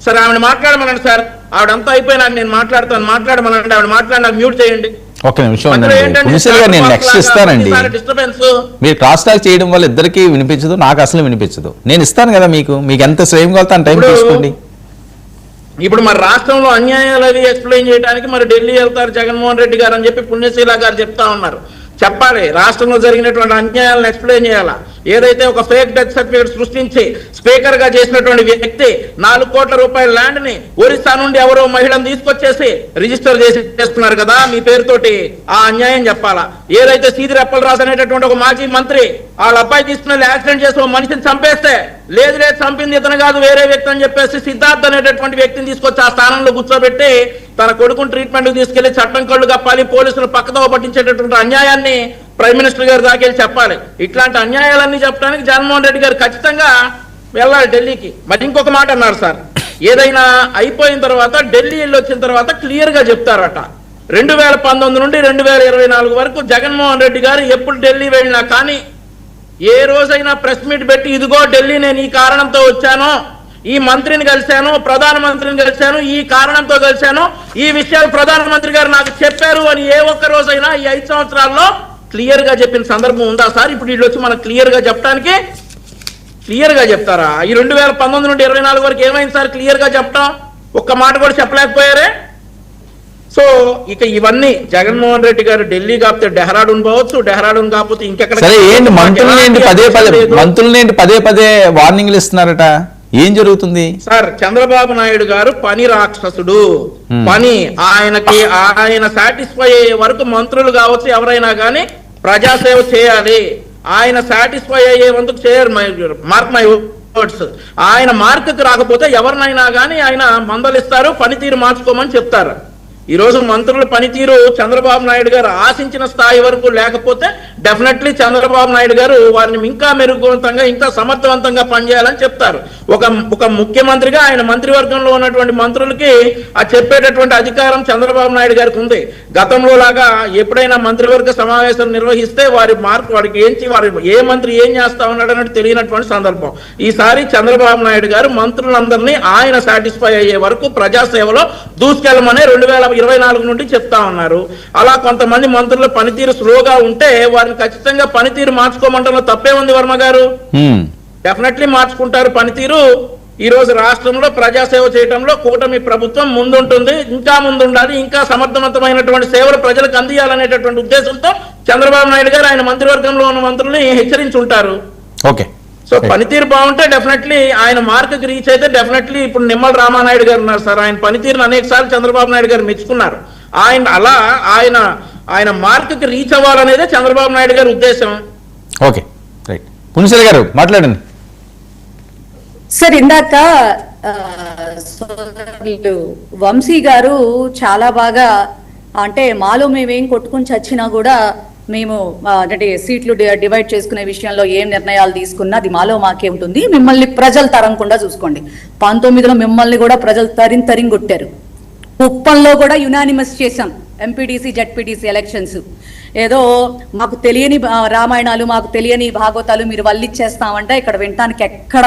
సరే ఆవిడ మాట్లాడమనండి సార్, ఆవిడంతా అయిపోయినాక నేను మాట్లాడమనండి, ఆవిడ మాట్లాడి నాకు మ్యూట్ చేయండి. ఒక నిమిషం నేను నెక్స్ట్ ఇస్తానండి. డిస్టర్బెన్స్ మీరు క్రాస్ టాక్ చేయడం వల్ల ఇద్దరికి వినిపించదు, నాకు అసలు వినిపించదు. నేను ఇస్తాను కదా మీకు ఎంత శ్రేయం కలుగుతా టైం తీసుకోండి. ఇప్పుడు మరి రాష్ట్రంలో అన్యాయాలు అవి ఎక్స్ప్లెయిన్ చేయడానికి మరి ఢిల్లీ వెళ్తారు జగన్మోహన్ రెడ్డి గారు అని చెప్పి పుణ్యశీల గారు చెప్తా ఉన్నారు. చెప్పాలి, రాష్ట్రంలో జరిగినటువంటి అన్యాయాలను ఎక్స్ప్లెయిన్ చేయాలా. ఏదైతే ఒక ఫేక్ డెత్ సర్టిఫికేట్ సృష్టించి స్పీకర్ గా చేసినటువంటి వ్యక్తి 4 కోట్ల రూపాయల ల్యాండ్ ని ఒరిస్సా నుండి ఎవరో మహిళను తీసుకొచ్చేసి రిజిస్టర్ చేస్తున్నారు కదా మీ పేరుతోటి, ఆ అన్యాయం చెప్పాలా. ఏదైతే సీదిరి అప్పలరాజు అనేటటువంటి ఒక మాజీ మంత్రి వాళ్ళ అబ్బాయి తీసుకుని యాక్సిడెంట్ చేసి ఒక మనిషిని చంపేస్తే లేదు చంపింది ఇతను కాదు వేరే వ్యక్తి అని చెప్పేసి సిద్ధార్థ్ అనేటటువంటి వ్యక్తిని తీసుకొచ్చి ఆ స్థానంలో కూర్చోబెట్టి తన కొడుకుని ట్రీట్మెంట్ తీసుకెళ్లి చట్టం కళ్ళు కప్పాలి, పోలీసులు పక్కదో పట్టించేటటువంటి అన్యాయాన్ని ప్రైమ్ మినిస్టర్ గారు దాకెళ్ళి చెప్పాలి. ఇట్లాంటి అన్యాయాలన్నీ చెప్పడానికి జగన్మోహన్ రెడ్డి గారు ఖచ్చితంగా వెళ్ళాలి ఢిల్లీకి. మరి ఇంకొక మాట అన్నారు సార్, ఏదైనా అయిపోయిన తర్వాత ఢిల్లీ వెళ్ళి వచ్చిన తర్వాత క్లియర్ గా చెప్తారట. 2019 నుండి 2024 వరకు జగన్మోహన్ రెడ్డి గారు ఎప్పుడు ఢిల్లీ వెళ్ళినా కానీ ఏ రోజైనా ప్రెస్ మీట్ పెట్టి ఇదిగో ఢిల్లీ నేను ఈ కారణంతో వచ్చాను, ఈ మంత్రిని కలిశాను, ప్రధానమంత్రిని కలిశాను, ఈ కారణంతో కలిశాను, ఈ విషయాలు ప్రధానమంత్రి గారు నాకు చెప్పారు అని ఏ ఒక్క రోజైనా ఈ 5 సంవత్సరాల్లో క్లియర్ గా చెప్పిన సందర్భం ఉందా సార్? ఇప్పుడు వీళ్ళు వచ్చి మనకు క్లియర్ గా చెప్పడానికి క్లియర్ గా చెప్తారా? ఈ 2019 నుండి 24 వరకు ఏమైంది సార్ క్లియర్ గా చెప్పడం? ఒక్క మాట కూడా చెప్పలేకపోయారే. సో ఇక ఇవన్నీ జగన్మోహన్ రెడ్డి గారు ఢిల్లీ కాకపోతే డెహ్రాడూన్ పోవచ్చు, డెహ్రాడూన్ కాకపోతే ఇంకెక్కడ. మంత్రులు పదే పదే వార్నింగ్లు ఇస్తున్నారట, ఏం జరుగుతుంది సార్? చంద్రబాబు నాయుడు గారు పని రాక్షసుడు. పని ఆయన సాటిస్ఫై అయ్యే వరకు మంత్రులు కావచ్చు ఎవరైనా కానీ ప్రజాసేవ చేయాలి. ఆయన సాటిస్ఫై అయ్యే వంతుకు చేయరు. Mark my words. ఆయన మార్కుకు రాకపోతే ఎవరినైనా కానీ ఆయన మందలిస్తారు, పనితీరు మార్చుకోమని చెప్తారు. ఈ రోజు మంత్రుల పనితీరు చంద్రబాబు నాయుడు గారు ఆశించిన స్థాయి వరకు లేకపోతే డెఫినెట్లీ చంద్రబాబు నాయుడు గారు వారిని ఇంకా మెరుగువంతంగా ఇంకా సమర్థవంతంగా పనిచేయాలని చెప్తారు. ఒక ముఖ్యమంత్రిగా ఆయన మంత్రివర్గంలో ఉన్నటువంటి మంత్రులకి ఆ చెప్పేటటువంటి అధికారం చంద్రబాబు నాయుడు గారికి ఉంది. గతంలో లాగా ఎప్పుడైనా మంత్రివర్గ సమావేశం నిర్వహిస్తే వారికి ఏ మంత్రి ఏం చేస్తా ఉన్నాడు అన్నట్టు తెలియనటువంటి సందర్భం. ఈసారి చంద్రబాబు నాయుడు గారు మంత్రులందరినీ ఆయన సాటిస్ఫై అయ్యే వరకు ప్రజాసేవలో దూసుకెళ్ళమని 2024 నుండి చెప్తా ఉన్నారు. అలా కొంతమంది మంత్రుల పనితీరు స్లోగా ఉంటే వారిని ఖచ్చితంగా పనితీరు మార్చుకోమంటలో తప్పే ఉంది వర్మ గారు. డెఫినెట్లీ మార్చుకుంటారు పనితీరు. ఈ రోజు రాష్ట్రంలో ప్రజాసేవ చేయడంలో కూటమి ప్రభుత్వం ముందుంటుంది, ఇంకా ముందుండాలి, ఇంకా సమర్థవంతమైనటువంటి సేవలు ప్రజలకు అందియాలనేటటువంటి ఉద్దేశంతో చంద్రబాబు నాయుడు గారు ఆయన మంత్రివర్గంలో ఉన్న మంత్రుల్ని హెచ్చరించుంటారు. ఓకే, సో పనితీరు బాగుంటే డెఫినెట్లీ ఆయన మార్కుకి రీచ్ అయితే డెఫినెట్లీ ఇప్పుడు నిమ్మల రామానాయుడు గారు ఉన్నారు సార్, ఆయన పనితీరును అనేక సార్లు చంద్రబాబు నాయుడు గారు మెచ్చుకున్నారు. ఆయన మార్కుకి రీచ్ అవ్వాలనేదే చంద్రబాబు నాయుడు గారి ఉద్దేశం. Okay, right. పునిశెల గారు మాట్లాడండి సార్. ఇందాక వంశీ గారు చాలా బాగా, అంటే మాలో మేమేం కొట్టుకుని చచ్చినా కూడా మేము అంటే సీట్లు డివైడ్ చేసుకునే విషయంలో ఏం నిర్ణయాలు తీసుకున్నా అది మాలో మాకే ఉంటుంది, మిమ్మల్ని ప్రజలు తరంకుండా చూసుకోండి. 19లో మిమ్మల్ని కూడా ప్రజలు తరిం కొట్టారు. కుప్పంలో కూడా యునానిమస్ చేశాం ఎంపీటీసీ జడ్పీటీసీ ఎలక్షన్స్. ఏదో మాకు తెలియని రామాయణాలు మాకు తెలియని భాగవతాలు మీరు వల్లిచ్చేస్తామంటే ఇక్కడ వినటానికి ఎక్కడ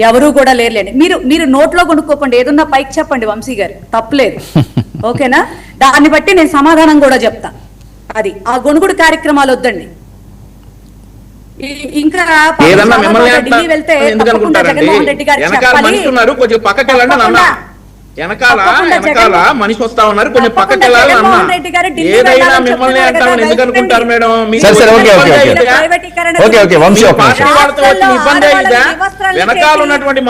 ఎవరూ కూడా లేరులేండి. మీరు నోట్లో కొనుక్కోకండి, ఏదన్నా పైకి చెప్పండి వంశీ గారు, తప్పలేదు. ఓకేనా? దాన్ని బట్టి నేను సమాధానం కూడా చెప్తా. అది ఆ గొనుగుడు కార్యక్రమాలు వద్దండి. ఇంకా ఢిల్లీ వెళ్తే జగన్మోహన్ రెడ్డి గారు వెనకాల మనిషి వస్తా ఉన్నారు, కొంచెం పక్కకి వెళ్ళాలి అన్నా. ఏదైనా మిమ్మల్ని అంటామని ఎందుకు అనుకుంటారు మేడం? వెనకాల ఉన్నటువంటి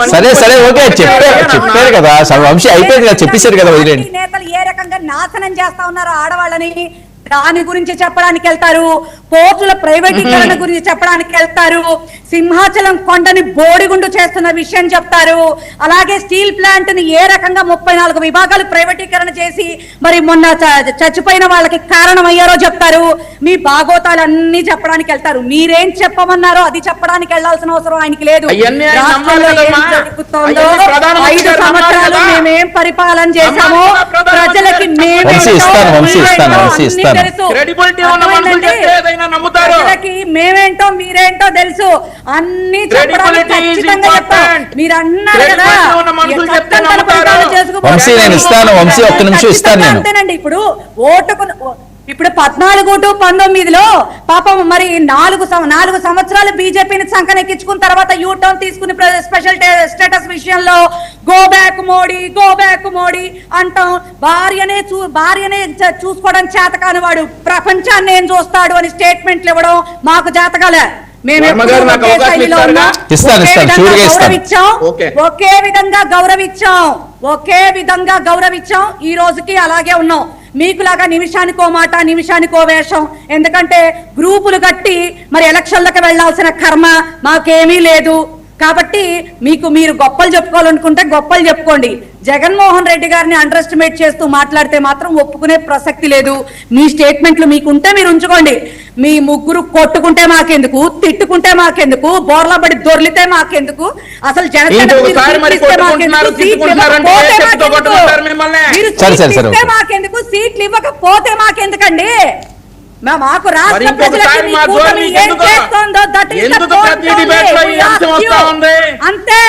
చెప్పారు కదా వంశీ, అయిపోయింది కదా, చెప్పేశారు కదా. నేతలు ఏ రకంగా నాశనం చేస్తా ఉన్నారో ఆడవాళ్ళని దాని గురించి చెప్పడానికి వెళ్తారు, పోర్టుల ప్రైవేటీకరణ గురించి చెప్పడానికి వెళ్తారు, సింహాచలం కొండని బోడిగుండు చేస్తున్న విషయం చెప్తారు. అలాగే స్టీల్ ప్లాంట్ ని ఏ రకంగా 34 విభాగాలు ప్రైవేటీకరణ చేసి మరి మొన్న చచ్చిపోయిన వాళ్ళకి కారణమయ్యారో చెప్తారు. మీ బాగోతాలన్నీ చెప్పడానికి వెళ్తారు. మీరేం చెప్పమన్నారో అది చెప్పడానికి వెళ్లాల్సిన అవసరం ఆయనకి లేదు. రాష్ట్రంలో ఏం జరుగుతుందో 5 సంవత్సరాలు మేమేం పరిపాలన చేశామో ప్రజలకి ప్రజలకి మేమేంటో మీరేంటో తెలుసు. అన్ని చెప్పడానికి ఖచ్చితంగా చెప్తాం. మీరు అన్నారు కదా అంతేనండి. ఇప్పుడు ఓటుకు ఇప్పుడు 14 to 19లో పాపం మరి 4 సంవత్సరాలు బీజేపీని సంకనెక్కించుకున్న తర్వాత యూటర్న్ తీసుకుని స్పెషల్ స్టేటస్ విషయంలో గో బ్యాక్ మోడీ అంటాం. భార్యనే చూసుకోవడం చేత కాని వాడు ప్రపంచాన్ని ఏం చూస్తాడు అని స్టేట్మెంట్లు ఇవ్వడం మాకు చేతగాలే. మేము ఒకే విధంగా గౌరవించాం. ఈ రోజుకి అలాగే ఉన్నాం. మీకులాగా నిమిషానికో మాట నిమిషానికో వేషం. ఎందుకంటే గ్రూపులు కట్టి మరి ఎలక్షన్లకు వెళ్లాల్సిన కర్మ మాకేమీ లేదు. కాబట్టి మీరు గొప్పలు చెప్పుకోవాలనుకుంటే గొప్పలు చెప్పుకోండి. జగన్మోహన్ రెడ్డి గారిని అండర్ ఎస్టిమేట్ చేస్తూ మాట్లాడితే మాత్రం ఒప్పుకునే ప్రసక్తి లేదు. మీ స్టేట్మెంట్లు మీకుంటే మీరు ఉంచుకోండి. మీ ముగ్గురు కొట్టుకుంటే మాకెందుకు, తిట్టుకుంటే మాకెందుకు, బోర్లబడి దొర్లితే మాకెందుకు, అసలు మాకెందుకు, సీట్లు ఇవ్వకపోతే మాకెందుకండి? మాకు రాష్ట్ర ప్రజలకి ఏం చేస్తుందో అంతే.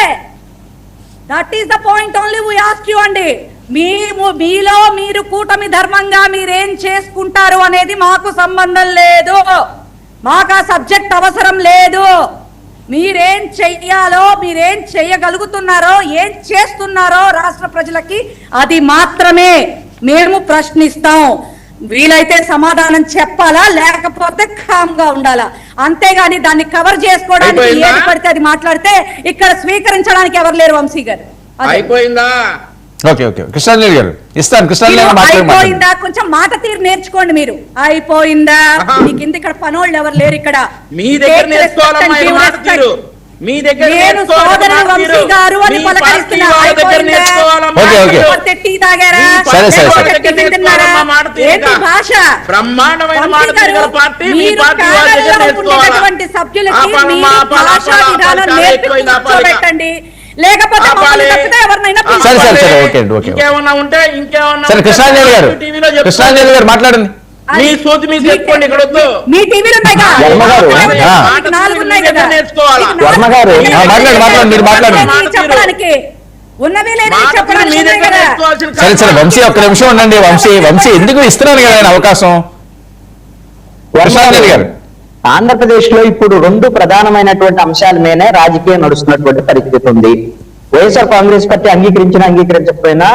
That is the point only we ask you అండి. మీలో మీరు కూటమి ధర్మంగా మీరేం చేసుకుంటారు అనేది మాకు సంబంధం లేదు. మాకు ఆ సబ్జెక్ట్ అవసరం లేదు. మీరేం చెయ్యాలో, మీరేం చెయ్యగలుగుతున్నారో, ఏం చేస్తున్నారో రాష్ట్ర ప్రజలకి అది మాత్రమే మేము ప్రశ్నిస్తాం. వీలైతే సమాధానం చెప్పాలా, లేకపోతే కామ్ గా ఉండాలా. అంతేగాని దాన్ని కవర్ చేసుకోవడానికి ఏది పడితే అది మాట్లాడితే ఇక్కడ స్వీకరించడానికి ఎవరు లేరు. వంశీ గారు అయిపోయిందా? ఓకే కృష్ణారెడ్డి గారు ఇస్తాను. అయిపోయిందా? కొంచెం మాట తీరు నేర్చుకోండి. మీరు అయిపోయిందా? మీ కింద ఇక్కడ పనోళ్ళు ఎవరు లేరు. ఇక్కడ మీ దగ్గర నేను సోదరుడు వంశీ గారు అని పలకరిస్తున్నా. భాష బ్రహ్మాండమైనటువంటి సభ్యులకి భాషా విధానం నేర్పించబెట్టండి. లేకపోతే ఇంకేమన్నా ఉంటే కృష్ణారెడ్డి గారు మాట్లాడండి. మీ సోతి మీ చెప్పుకోండి. ఇక్కడ వద్దు. మీ టీవీలో చెప్పడానికి ఉన్నవి లేదు చెప్పడానికి. సరే వంశీ ఒక్క నిమిషం ఉండండి. వంశీ ఎందుకు ఇస్తున్నారు కదా ఆయన అవకాశం. వర్షారెడ్డి గారు ఆంధ్రప్రదేశ్ లో ఇప్పుడు 2 ప్రధానమైనటువంటి అంశాల మీదనే రాజకీయం నడుస్తున్నటువంటి పరిస్థితి ఉంది. వైఎస్ఆర్ కాంగ్రెస్ పార్టీ అంగీకరించకపోయినా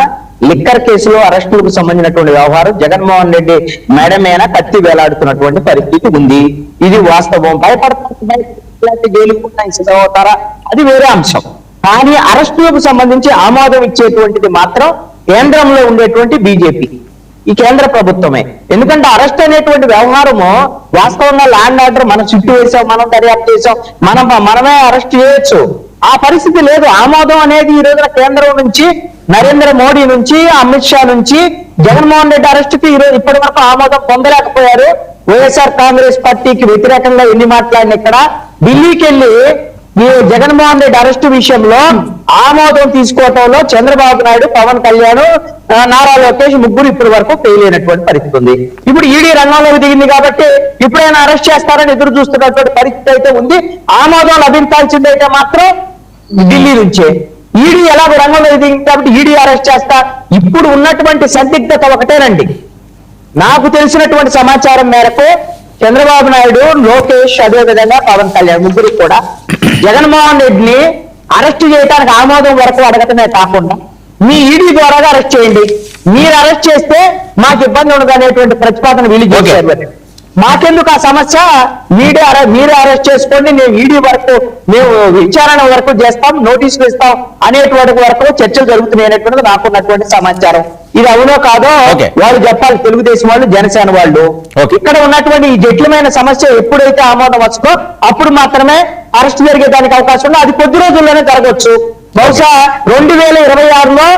లిక్కర్ కేసులో అరెస్టులకు సంబంధించినటువంటి వ్యవహారం జగన్మోహన్ రెడ్డి మేడ మీద కత్తి వేలాడుతున్నటువంటి పరిస్థితి ఉంది. ఇది వాస్తవం. భయపడతారా అది వేరే అంశం. కానీ అరెస్టులకు సంబంధించి ఆమోదం ఇచ్చేటువంటిది మాత్రం కేంద్రంలో ఉండేటువంటి బీజేపీ, ఈ కేంద్ర ప్రభుత్వమే. ఎందుకంటే అరెస్ట్ అనేటువంటి వ్యవహారము వాస్తవంగా ల్యాండ్ ఆర్డర్ మనం చుట్టూ వేసాం, మనం దర్యాప్తు చేసాం, మనమే అరెస్ట్ చేయొచ్చు. ఆ పరిస్థితి లేదు. ఆమోదం అనేది ఈ రోజున కేంద్రం నుంచి, నరేంద్ర మోడీ నుంచి, అమిత్ షా నుంచి జగన్మోహన్ రెడ్డి అరెస్టుకి ఇప్పటి వరకు ఆమోదం పొందలేకపోయారు. వైఎస్ఆర్ కాంగ్రెస్ పార్టీకి వ్యతిరేకంగా ఎన్ని మాట్లాడిన ఇక్కడ ఢిల్లీకి వెళ్ళి ఈ జగన్మోహన్ రెడ్డి అరెస్టు విషయంలో ఆమోదం తీసుకోవటంలో చంద్రబాబు నాయుడు, పవన్ కళ్యాణ్, నారా లోకేష్ ముగ్గురు ఇప్పటి వరకు ఫెయిల్ అయినటువంటి పరిస్థితి ఉంది. ఇప్పుడు ఈడీ రంగంలోకి దిగింది కాబట్టి ఇప్పుడైనా అరెస్ట్ చేస్తారని ఎదురు చూస్తున్నటువంటి పరిస్థితి అయితే ఉంది. ఆమోదం లభించాల్సిందైతే మాత్రం ఢిల్లీ నుంచే. ఈడీ ఎలాగో రంగంలోకి దిగింది కాబట్టి ఈడీ అరెస్ట్ చేస్తా. ఇప్పుడు ఉన్నటువంటి సందిగ్ధత ఒకటేనండి. నాకు తెలిసినటువంటి సమాచారం మేరకు చంద్రబాబు నాయుడు, లోకేష్, అదేవిధంగా పవన్ కళ్యాణ్ ముగ్గురు కూడా జగన్మోహన్ రెడ్డిని అరెస్ట్ చేయడానికి ఆమోదం వరకు అడగటమే కాకుండా మీ ఈడీ ద్వారాగా అరెస్ట్ చేయండి, మీరు అరెస్ట్ చేస్తే మాకు ఇబ్బంది ఉండదు అనేటువంటి ప్రతిపాదన వీళ్ళు చేశారు. మాకెందుకు ఆ సమస్య? మీరే అరెస్ట్ చేసుకోండి, మేము ఈడీ వరకు మేము విచారణ వరకు చేస్తాం, నోటీసులు ఇస్తాం అనేటువంటి వరకు చర్చలు జరుగుతున్నాయి అనేటువంటిది నాకున్నటువంటి సమాచారం. ఇది అవునో కాదో Okay. వాళ్ళు చెప్పాలి, తెలుగుదేశం వాళ్ళు, జనసేన వాళ్ళు. Okay. ఇక్కడ ఉన్నటువంటి ఈ జటిలమైన సమస్య ఎప్పుడైతే ఆమోదం వస్తుందో అప్పుడు మాత్రమే అరెస్ట్ జరిగేదానికి అవకాశం ఉంది. అది కొద్ది రోజుల్లోనే జరగవచ్చు. బహుశా 2026లో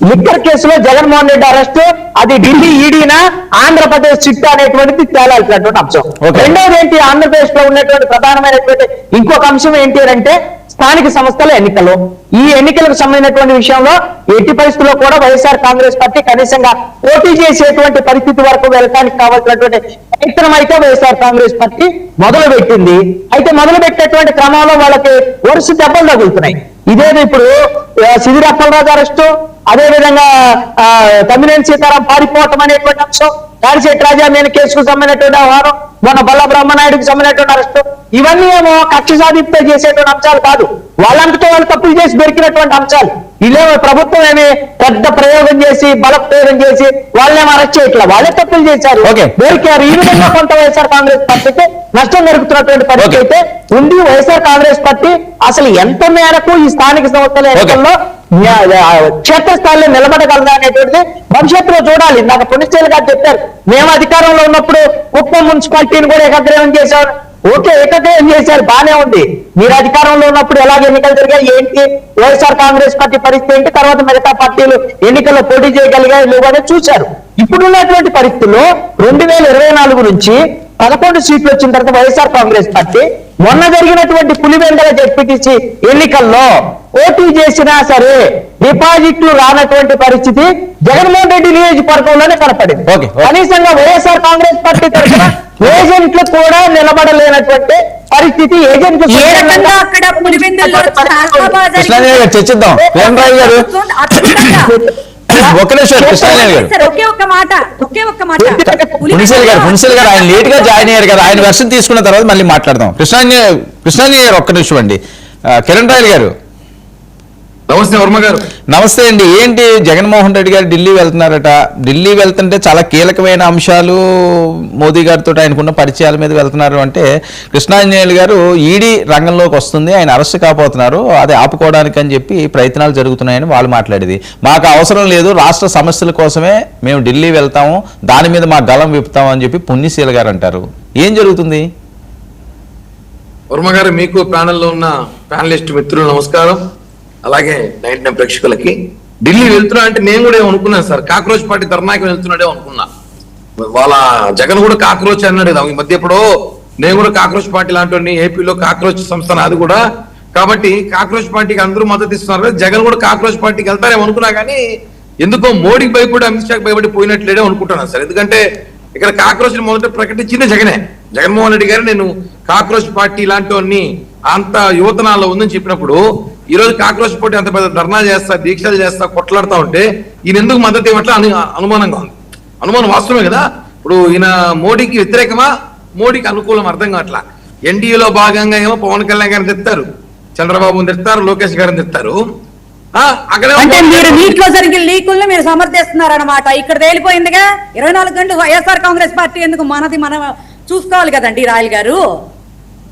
లిక్కర్ కేసులో జగన్మోహన్ రెడ్డి అరెస్ట్, అది ఢిల్లీ ఈడీనా ఆంధ్రప్రదేశ్ చిట్టా అనేటువంటిది తేలాల్సినటువంటి అంశం. Okay. రెండవది ఏంటి, ఆంధ్రప్రదేశ్ లో ఉన్నటువంటి ప్రధానమైనటువంటి ఇంకొక అంశం ఏంటి అంటే స్థానిక సంస్థల ఎన్నికలు. ఈ ఎన్నికలకు సంబంధించినటువంటి విషయంలో ఎట్టి పరిస్థితుల్లో కూడా వైఎస్ఆర్ కాంగ్రెస్ పార్టీ కనీసంగా పోటీ చేసేటువంటి పరిస్థితి వరకు వెళ్ళడానికి కావాల్సినటువంటి ప్రయత్నం అయితే వైఎస్ఆర్ కాంగ్రెస్ పార్టీ మొదలు పెట్టింది. అయితే మొదలు పెట్టేటువంటి క్రమంలో వాళ్ళకి వరుస దెబ్బలు తగులుతున్నాయి. ఇదేదో ఇప్పుడు సిదిరి అప్పలరాజు అరెస్టు, అదే విధంగా తమ్మినేని సీతారాం పారిపోవటం అనేటువంటి అంశం, కారిశెట్టి రాజా మీద కేసుకు సంబంధించినటువంటి వ్యవహారం, మొన్న బల్ల బ్రహ్మనాయుడికి సంబంధించినటువంటి అరెస్టు, ఇవన్నీ ఏమో కక్ష సాధింపుతో చేసేటువంటి అంశాలు కాదు, వాళ్ళంతటా వాళ్ళు తప్పులు చేసి దొరికినటువంటి అంశాలు. ఇదేమో ప్రభుత్వం ఏమి పెద్ద ప్రయోగం చేసి బల ప్రయోగం చేసి వాళ్ళేమో అరెస్ట్ చేయట్లా, వాళ్ళే తప్పులు చేశారు, Okay. దొరికారు. ఈ విధంగా కొంత వైఎస్ఆర్ కాంగ్రెస్ పార్టీకి నష్టం జరుగుతున్నటువంటి పరిస్థితి అయితే ఉంది. వైఎస్ఆర్ కాంగ్రెస్ పార్టీ అసలు ఎంత మేరకు ఈ స్థానిక సంస్థల ఎన్నికల్లో క్షేత్రస్థాయిలో నిలబడగలదా అనేటువంటిది భవిష్యత్తులో చూడాలి. నాకు పుణ్యశ్రీలు గారు చెప్పారు, మేము అధికారంలో ఉన్నప్పుడు కుప్పం మున్సిపాలిటీని కూడా ఏకగ్రీవం చేశారు. ఓకే, ఏకగ్రీవం చేశారు, బానే ఉంది. మీరు అధికారంలో ఉన్నప్పుడు ఎలాగ ఎన్నికలు జరిగాయి ఏంటి, వైఎస్ఆర్ కాంగ్రెస్ పార్టీ పరిస్థితి ఏంటి, తర్వాత మిగతా పార్టీలు ఎన్నికల్లో పోటీ చేయగలిగాయి లేవని చూశారు. ఇప్పుడున్నటువంటి పరిస్థితుల్లో 2024 నుంచి 11 సీట్లు వచ్చిన తర్వాత వైఎస్ఆర్ కాంగ్రెస్ పార్టీ మొన్న జరిగినటువంటి పులివెందుల జెడ్పీటీసీ ఎన్నికల్లో పోటీ చేసినా సరే డిపాజిట్లు రానటువంటి పరిస్థితి జగన్మోహన్ రెడ్డి నియోజకవర్గంలోనే కనపడింది. Okay. కనీసంగా వైఎస్ఆర్ కాంగ్రెస్ పార్టీ తరఫున ఏజెంట్లు కూడా నిలబడలేనటువంటి పరిస్థితి. ఏజెంట్లు ఏ రకంగా అక్కడ పులివెందుల్లో చాలా బాగా కృష్ణాదేవి గారు చర్చిద్దాం. కిరణ్ గారు ఒక్క నిమిషం, కృష్ణాదేవి గారు, సార్, ఒకే ఒక్క మాట మున్సిల్ గారు ఆయన లేట్ గా జాయిన్ అయ్యారు కదా, ఆయన వెర్షన్ తీసుకున్న తర్వాత మళ్ళీ మాట్లాడదాం. కృష్ణాంజలి గారు ఒక్క నిమిషం అండి. కిరణ్ రాయల్ గారు నమస్తే వర్మ గారు. నమస్తే అండి. ఏంటి జగన్మోహన్ రెడ్డి గారు ఢిల్లీ వెళ్తున్నారట, ఢిల్లీ వెళ్తుంటే చాలా కీలకమైన అంశాలు మోదీ గారితో ఆయనకున్న పరిచయాల మీద వెళ్తున్నారు అంటే కృష్ణాంజలి గారు ఈడీ రంగంలోకి వస్తుంది, ఆయన అరెస్ట్ కాబోతున్నారు, అది ఆపుకోవడానికి అని చెప్పి ప్రయత్నాలు జరుగుతున్నాయని వాళ్ళు మాట్లాడేది. మాకు అవసరం లేదు, రాష్ట్ర సమస్యల కోసమే మేము ఢిల్లీ వెళ్తాము, దాని మీద మా గలం విప్పుతాము అని చెప్పి పుణ్యశీల గారు అంటారు. ఏం జరుగుతుంది? వర్మ గారు, మీకు ప్యానెల్లో ఉన్న ప్యానలిస్ట్ మిత్రులు నమస్కారం. అలాగే 99 ప్రేక్షకులకి. ఢిల్లీ వెళ్తున్నా అంటే నేను కూడా ఏమనుకున్నాను సార్, కాక్రోచ్ పార్టీ ధర్నాయకులు వెళ్తున్నాడే అనుకున్నా. వాళ్ళ జగన్ కూడా కాక్రోచ్ అన్నాడు కదా ఈ మధ్య. ఎప్పుడో నేను కూడా కాక్రోచ్ పార్టీ లాంటి ఏపీలో కాక్రోచ్ సంస్థ అది కూడా, కాబట్టి కాక్రోచ్ పార్టీకి అందరూ మద్దతు ఇస్తున్నారు, జగన్ కూడా కాక్రోచ్ పార్టీకి వెళ్తారేమో అనుకున్నా, కానీ ఎందుకో మోడీకి భయపడి అమిత్ షాకి భయపడి పోయినట్లేడే అనుకుంటున్నాను సార్. ఎందుకంటే ఇక్కడ కాక్రోచ్ మొదట ప్రకటించింది జగనే. జగన్మోహన్ రెడ్డి గారు నేను కాక్రోచ్ పార్టీ ఇలాంటి అంత యువతనాల్లో ఉందని చెప్పినప్పుడు ఈ రోజు కాక్రోచ్ పార్టీ అంత పెద్ద ధర్నా చేస్తా, దీక్షలు చేస్తా, కొట్లాడుతా ఉంటే ఈయన ఎందుకు మద్దతు ఇవ్వట్లా అని అనుమానంగా ఉంది. అనుమానం వాస్తవమే కదా. ఇప్పుడు ఈయన మోడీకి వ్యతిరేకమా, మోడీకి అనుకూలం అర్థం కావట్లా. ఎన్డీఏలో భాగంగా ఏమో పవన్ కళ్యాణ్ గారిని తెస్తారు, చంద్రబాబుని తెస్తారు, లోకేష్ గారిని తెస్తారు. అంటే మీరు నీటిలో జరిగిన లీకుల్ని మీరు సమర్థిస్తున్నారన్నమాట. ఇక్కడ తేలిపోయిందిగా 24 గంటలు వైఎస్ఆర్ కాంగ్రెస్ పార్టీ ఎందుకు మనది మనం చూసుకోవాలి కదండి రాయల్ గారు.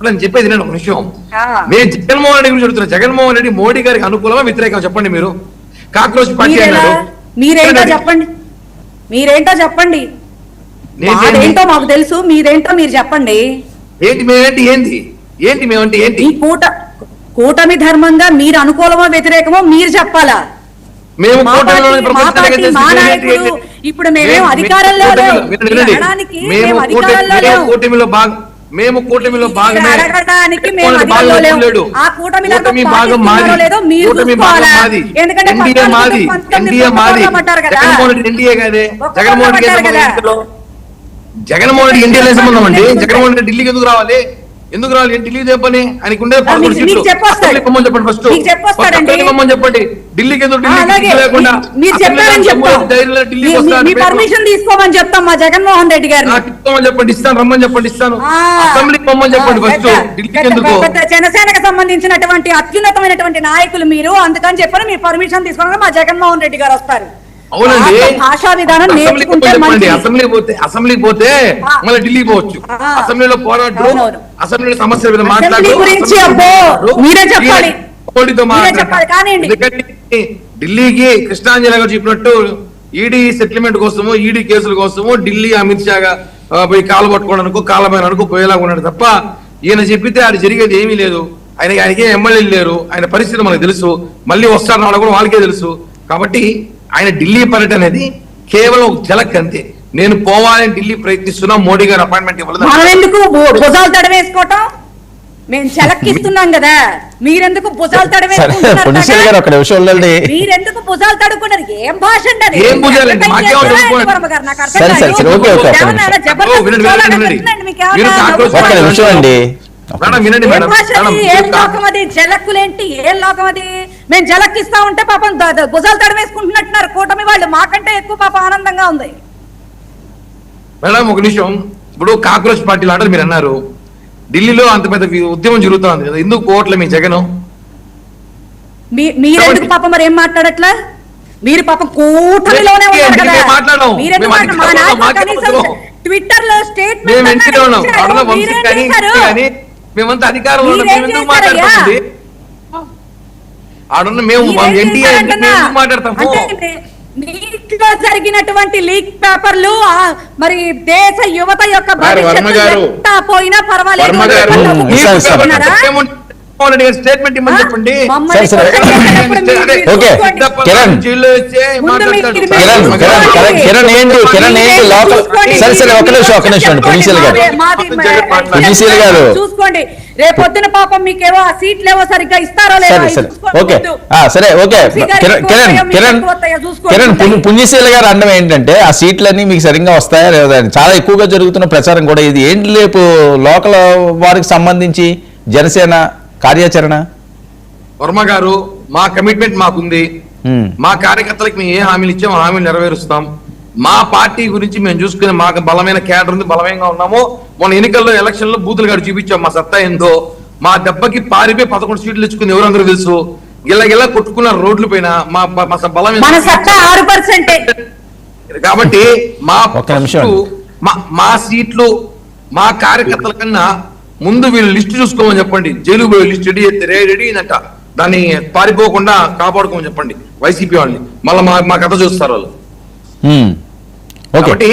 నేను చెప్పేది నేను ఒక విషయం, నేను జగన్మోహన్ రెడ్డి గురించి చెప్తున్నా. జగన్మోహన్ రెడ్డి మోడీ గారికి అనుకూలమా వ్యతిరేకమా చెప్పండి మీరు. కాక్రోచ్ పార్టీ అన్నాడు, మీరేంటో చెప్పండి, మీరేంటో చెప్పండి. ఏంటో మాకు తెలుసు, మీరేంటో మీరు చెప్పండి. ఏంటి మేమేంటి, ఏంటి ఏంటి మేమంటే ఏంటి? ఈ కూటమి ధర్మంగా మీరు అనుకూలమో వ్యతిరేకమో మీరు చెప్పాలా. మేము ఇప్పుడు మేమేం అధికారంలో లేవు, కూటమిలో మేము కూటమిలో భాగమే. ఆ కూటమి భాగం మాది, కూటమి భాగం మాది, ఎన్డీఏ మాది, ఎన్డీఏ మాది. జగన్మోహన్ రెడ్డి ఎన్డీఏ కాదే, జగన్మోహన్ రెడ్డి జగన్మోహన్ రెడ్డి ఎన్డీఏ సంబంధం అండి. జగన్మోహన్ రెడ్డి ఢిల్లీకి ఎందుకు రావాలి, ఎందుకు రావాలి? ఢిల్లీ చెప్పని ఆయనకు ఉండే 11 సీట్లు. చెప్పమని చెప్పండి, ఫస్ట్ చెప్పమని చెప్పండి. ఢిల్లీకి ఎందుకు, ఢిల్లీ లేకుండా పర్మిషన్ తీసుకోమని చెప్తాం మా జగన్మోహన్ రెడ్డి గారు. తీసుకోమని చెప్పండి, ఇస్తాను, రమ్మని చెప్పండి, ఇస్తాను. అసెంబ్లీకి పొమ్మని చెప్పండి ఫస్ట్. ఢిల్లీకి ఎందుకు? జనసేనకు సంబంధించినటువంటి అత్యున్నతమైనటువంటి నాయకులు మీరు, అందుకని చెప్పని మీరు పర్మిషన్ తీసుకోవడం మా జగన్మోహన్ రెడ్డి గారు వస్తారు. అవునండి, భాషా విధానం నేర్చుకుంటే అసెంబ్లీకి పోతే మళ్ళీ ఢిల్లీకి పోవచ్చు. అసెంబ్లీలో పోరాడు, అసెంబ్లీలో సమస్యల మీద మాట్లాడు, మోడీతో మాట్లాడు. ఢిల్లీకి కృష్ణాంజలి గారు చెప్పినట్టు ఈడీ సెటిల్మెంట్ కోసము, ఈడీ కేసుల కోసము ఢిల్లీ అమిత్ షాగా పోయి కాలు పట్టుకోవడానికో కాలమైన అనుకో పోయేలాగా ఉన్నాడు తప్ప ఈయన చెప్పితే అది జరిగేది ఏమీ లేదు. ఆయనకి ఎమ్మెల్యేలు లేరు, ఆయన పరిస్థితి మనకు తెలుసు, మళ్ళీ వస్తారన్న వాళ్ళు కూడా వాళ్ళకే తెలుసు. కాబట్టి ఆయన ఢిల్లీ పర్యటన అనేది కేవలం ఒక ఝలక్ అంతే. నేను పోవాలని ఢిల్లీ ప్రయత్నిస్తున్నా, మోడీ గారు అపాయింట్మెంట్ ఇవ్వలేదు. మనం ఎందుకు భుజాలు తడవేసుకోవటం? మేము చెలక్కిస్తున్నాం కదా, మీరెందుకు భుజాలు గారు ఒక నిమిషం ఉండండి. మీరెందుకు భుజాలు తడుకున్నారు? ఏం భాష అండి అది? ఏం భుజాలండి? మాకేమో ఒక నిమిషం అండి. ఏం లోకం అది? జలక్కులేంటి? ఏం లోకం అది? మేము జలక్కిస్తా ఉంటే పాపం భుజాలు తడవేసుకుంటున్నట్టున్నారు కూటమి వాళ్ళు. మాకంటే ఎక్కువ పాపం ఆనందంగా ఉంది. మేడం ఒక నిమిషం, ఇప్పుడు కాంగ్రెస్ పార్టీలు అంటారు, మీరు అన్నారు ఢిల్లీలో అంత పెద్ద ఉద్యమం జరుగుతుంది కదా, ఎందుకు పోవట్లే మీ జగన్? మీరెందుకు పాపం మరి ఏం మాట్లాడట్లా? మీరు పాపం కూటమిలోనే ఉన్నారు కదా, ట్విట్టర్ లో స్టేట్మెంట్ మేమంతా అధికారంలో మాట్లాడతామండి. ఆడున్న మేము మాట్లాడతాము. నీటిలో జరిగినటువంటి లీక్ పేపర్లు మరి దేశ యువత యొక్క భవిష్యత్తు పోయినా పర్వాలేదు. స్టేట్మెంట్ ఇమ్మని చెప్పండి. చూసుకోండి, రేపొద్దున పాపం మీకేవో ఆ సీట్లు ఏవో సరిగ్గా ఇస్తారో పుణ్యశీల గారు అన్నం ఏంటంటే ఆ సీట్లన్నీ మీకు సరిగ్గా వస్తాయా లేదా? చాలా ఎక్కువగా జరుగుతున్న ప్రచారం కూడా ఇది. ఏంటి రేపు లోకల్ వారికి సంబంధించి జనసేన కార్యాచరణ? వర్మ గారు, మా కమిట్మెంట్ మాకుంది. మా కార్యకర్తలకు మేము ఏ హామీలు ఇచ్చామో హామీలు నెరవేరుస్తాం. మా పార్టీ గురించి మేము చూసుకునే మాకు బలమైన క్యాడర్ ఉంది, బలమైనగా ఉన్నాము. మొన్న ఎన్నికల్లో ఎలక్షన్ లో బూతులు గారు చూపించాం మా సత్తా ఏందో. మా దెబ్బకి పారిపోయి 11 సీట్లు ఇచ్చుకుని ఎవరందరూ తెలుసు. గిల్ల కొట్టుకున్న రోడ్ల పైన మా బలం. కాబట్టి మా సీట్లు మా కార్యకర్తల కన్నా ముందు వీళ్ళు లిస్ట్ చూసుకోమని చెప్పండి. జైలు పోయి లిస్ట్ రెడీ అయిందంట, దాన్ని పారిపోకుండా కాపాడుకోమని చెప్పండి వైసీపీ వాళ్ళని. మళ్ళీ మా కథ చూస్తారు వాళ్ళు. కాబట్టి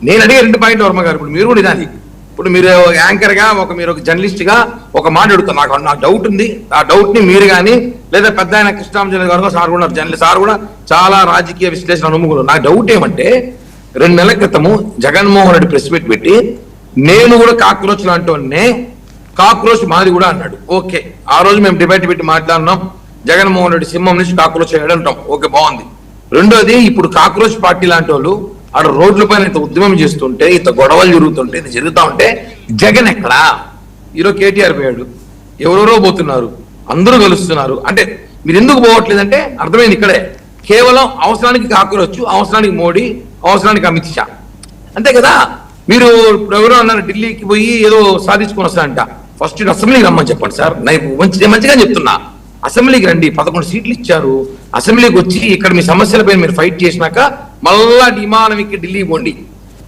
నేను అడిగే 2 పాయింట్లు వర్మ గారు. ఇప్పుడు మీరు కూడా ఇదాన్ని, ఇప్పుడు మీరు యాంకర్ గా మీరు ఒక జర్నలిస్ట్ గా ఒక మాట అడుగుతారు. నాకు డౌట్ ఉంది. ఆ డౌట్ ని మీరు కానీ లేదా పెద్ద ఆయన కృష్ణరామచంద్ర గారు సార్ కూడా జర్నలిస్ట్, సార్ కూడా చాలా రాజకీయ విశ్లేషణ అనుముకున్నారు. నాకు డౌట్ ఏమంటే 2 నెలల క్రితము జగన్మోహన్ రెడ్డి ప్రెస్ మీట్ పెట్టి నేను కూడా కాక్రోచ్ లాంటి కాక్రోచ్ మాది కూడా అన్నాడు. ఓకే, ఆ రోజు మేము డిబేట్ పెట్టి మాట్లాడినాం. జగన్మోహన్ రెడ్డి సింహం నుంచి కాక్రోచ్ అయ్యాడు అంటాం. ఓకే, బాగుంది. రెండోది, ఇప్పుడు కాక్రోచ్ పార్టీ లాంటి వాళ్ళు ఆడ రోడ్ల పైన ఇంత ఉద్యమం చేస్తుంటే, ఇంత గొడవలు జరుగుతుంటే, ఇది జరుగుతా ఉంటే జగన్ ఎక్కడా? ఈరోజు కేటీఆర్ పోయాడు, ఎవరెవరో పోతున్నారు, అందరూ కలుస్తున్నారు. అంటే మీరు ఎందుకు పోవట్లేదంటే అర్థమైంది ఇక్కడే. కేవలం అవసరానికి కాక్రోచ్, అవసరానికి మోడీ, అవసరానికి అమిత్ షా, అంతే కదా. మీరు ఎవరో అన్నారు ఢిల్లీకి పోయి ఏదో సాధించుకొని వస్తారంట. ఫస్ట్ అసెంబ్లీకి రమ్మని చెప్పండి సార్. మంచిగా చెప్తున్నా, అసెంబ్లీకి రండి. 11 సీట్లు ఇచ్చారు. అసెంబ్లీకి వచ్చి ఇక్కడ మీ సమస్యలపై మీరు ఫైట్ చేసినాక మళ్ళా విమానం ఎక్కి ఢిల్లీ పోండి.